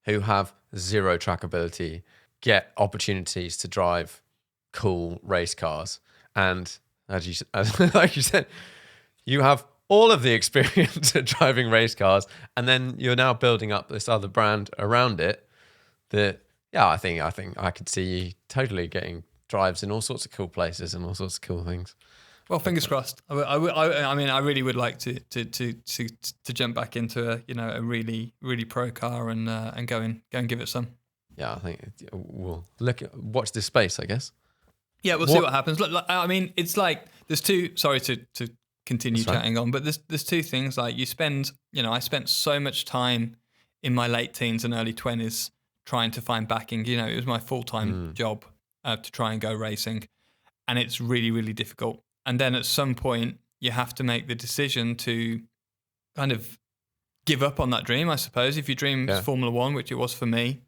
who have zero trackability get opportunities to drive cool race cars, and like you said, you have all of the experience at driving race cars, and then you're now building up this other brand around it that. Yeah, I think I could see you totally getting drives in all sorts of cool places and all sorts of cool things. Well, fingers crossed. I mean, I really would like to jump back into a really pro car and go and give it some. Yeah, I think we'll watch this space, I guess. Yeah, we'll see what happens. Look, I mean, it's like there's two. Sorry to continue chatting on, but there's two things. Like I spent so much time in my late teens and early 20s. Trying to find backing, it was my full-time job to try and go racing, and it's really, really difficult. And then at some point, you have to make the decision to kind of give up on that dream, I suppose. If your dream is Formula One, which it was for me,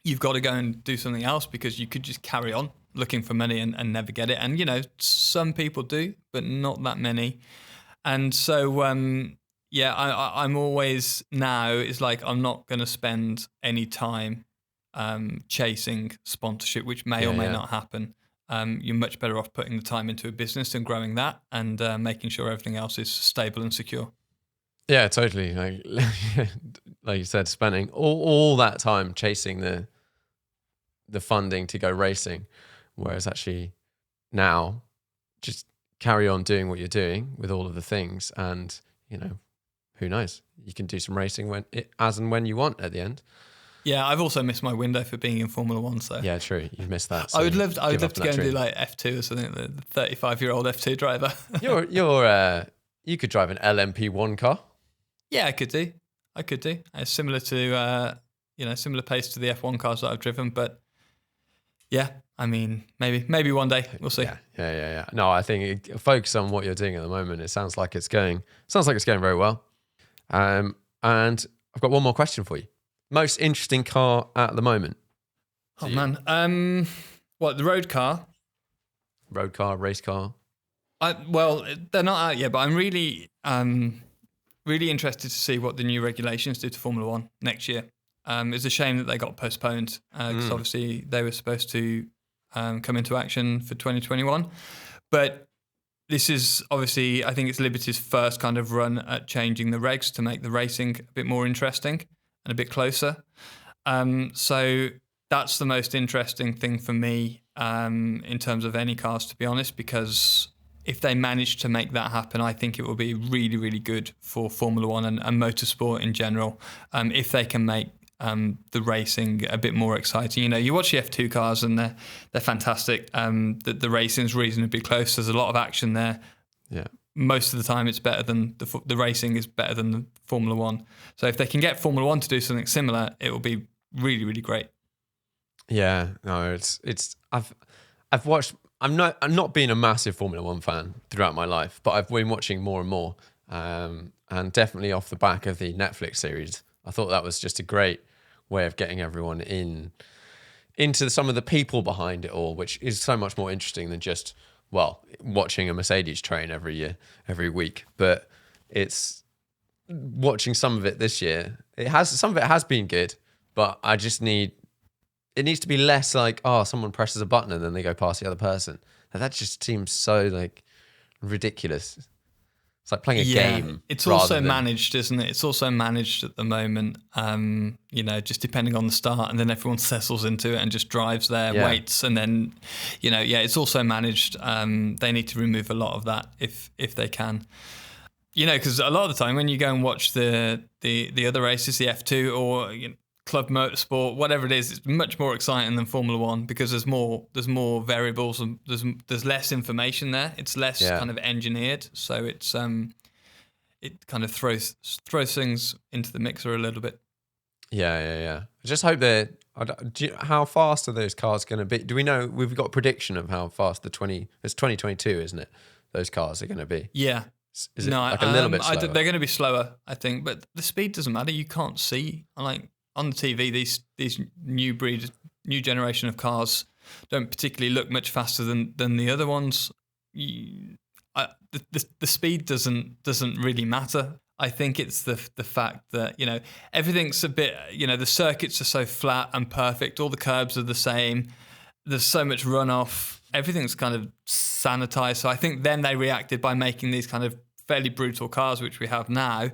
you've got to go and do something else, because you could just carry on looking for money and never get it. And, some people do, but not that many. And so, I'm always now, it's like I'm not going to spend any time chasing sponsorship, which may or may not happen. You're much better off putting the time into a business and growing that, and making sure everything else is stable and secure. Yeah, totally. Like you said, spending all that time chasing the funding to go racing, whereas actually now just carry on doing what you're doing with all of the things, and who knows? You can do some racing as and when you want at the end. Yeah, I've also missed my window for being in Formula One. So yeah, true. You've missed that. So I would love to go and do like F2 or something. The 35-year-old F2 driver. You could drive an LMP1 car. Yeah, I could do. It's similar to similar pace to the F1 cars that I've driven. But yeah, I mean, maybe one day we'll see. Yeah. No, I think focus on what you're doing at the moment. It sounds like it's going very well. And I've got one more question for you. Most interesting car at the moment? Oh man, what, the road car? Road car, race car. Well, they're not out yet, but I'm really interested to see what the new regulations do to Formula One next year. It's a shame that they got postponed because obviously they were supposed to come into action for 2021. But this is obviously, I think it's Liberty's first kind of run at changing the regs to make the racing a bit more interesting and a bit closer. So that's the most interesting thing for me in terms of any cars, to be honest, because if they manage to make that happen, I think it will be really, really good for Formula One and motorsport in general. If they can make the racing a bit more exciting. You know, you watch the F2 cars and they're fantastic. The racing's reasonably close. There's a lot of action there. Yeah. Most of the time it's better than the racing is better than the Formula One. So if they can get Formula One to do something similar, it will be really, really great. Yeah, no, I've watched. I'm not being a massive Formula One fan throughout my life, but I've been watching more and more, and definitely off the back of the Netflix series, I thought that was just a great way of getting everyone into some of the people behind it all, which is so much more interesting than just watching a Mercedes train every week. But it's watching some of it this year. Some of it has been good, but it needs to be less like, oh, someone presses a button and then they go past the other person. That just seems so like ridiculous. It's like playing a game. It's also managed, isn't it? It's also managed at the moment, just depending on the start, and then everyone settles into it and just drives there, waits, and then, it's also managed. They need to remove a lot of that if they can. Because a lot of the time when you go and watch the other races, the F2 or club motorsport, whatever it is, it's much more exciting than Formula One because there's more variables and there's less information there. It's less kind of engineered, so it's it kind of throws things into the mixer a little bit. Yeah. I just hope how fast are those cars going to be? Do we know? We've got a prediction of how fast it's 2022, isn't it? Those cars are going to be. Yeah. Is it like a little bit slower? They're going to be slower, I think, but the speed doesn't matter. You can't see on the TV, these new generation of cars don't particularly look much faster than the other ones. The speed doesn't really matter. I think it's the fact that everything's a bit the circuits are so flat and perfect. All the curbs are the same. There's so much runoff. Everything's kind of sanitized. So I think then they reacted by making these kind of fairly brutal cars, which we have now.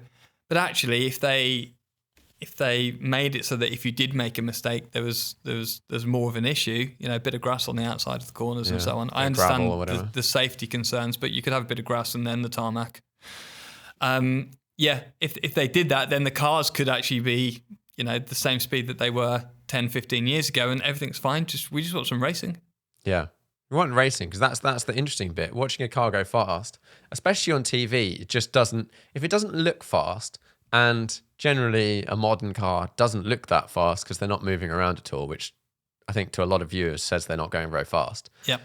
But actually, if they made it so that if you did make a mistake, there's more of an issue, a bit of grass on the outside of the corners and so on. I understand the safety concerns, but you could have a bit of grass and then the tarmac. If they did that, then the cars could actually be, the same speed that they were 10, 15 years ago, and everything's fine. We just want some racing. Yeah. We want racing because that's the interesting bit. Watching a car go fast, especially on TV, it just doesn't. If it doesn't look fast, and generally a modern car doesn't look that fast because they're not moving around at all, which I think to a lot of viewers says they're not going very fast. Yeah.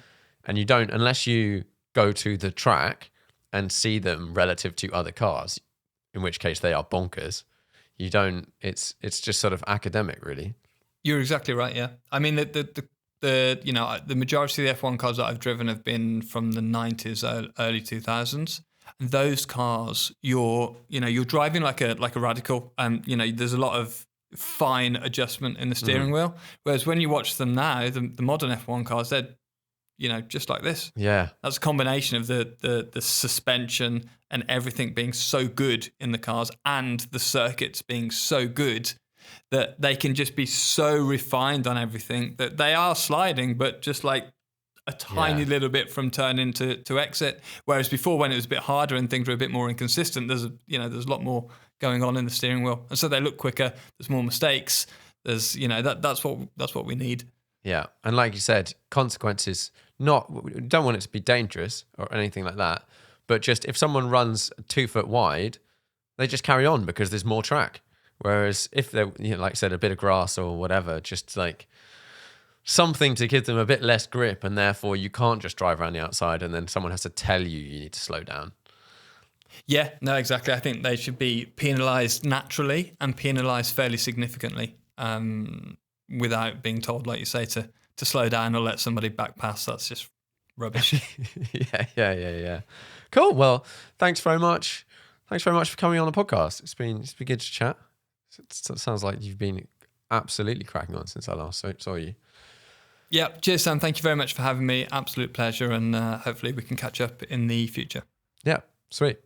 And you don't, unless you go to the track and see them relative to other cars, in which case they are bonkers. You don't. It's just sort of academic, really. You're exactly right. Yeah. I mean, the majority of the F1 cars that I've driven have been from the 90s, early 2000s. And those cars, you're driving like a radical, and there's a lot of fine adjustment in the steering wheel. Whereas when you watch them now, the modern F1 cars, they're just like this. Yeah, that's a combination of the suspension and everything being so good in the cars, and the circuits being so good that they can just be so refined on everything that they are sliding, but just like a tiny little bit from turn in to exit. Whereas before, when it was a bit harder and things were a bit more inconsistent, there's a lot more going on in the steering wheel, and so they look quicker. There's more mistakes. There's that's what we need. Yeah, and like you said, consequences. We don't want it to be dangerous or anything like that, but just if someone runs 2 foot wide, they just carry on because there's more track. Whereas if they're like I said, a bit of grass or whatever, just like something to give them a bit less grip, and therefore you can't just drive around the outside and then someone has to tell you need to slow down. Yeah, no, exactly. I think they should be penalised naturally and penalised fairly significantly. without being told, like you say, to slow down or let somebody back pass. That's just rubbish. Yeah. Cool. Well, thanks very much. Thanks very much for coming on the podcast. It's been good to chat. It sounds like you've been absolutely cracking on since I last saw you. Yeah. Cheers, Sam. Thank you very much for having me. Absolute pleasure. And hopefully we can catch up in the future. Yeah. Sweet.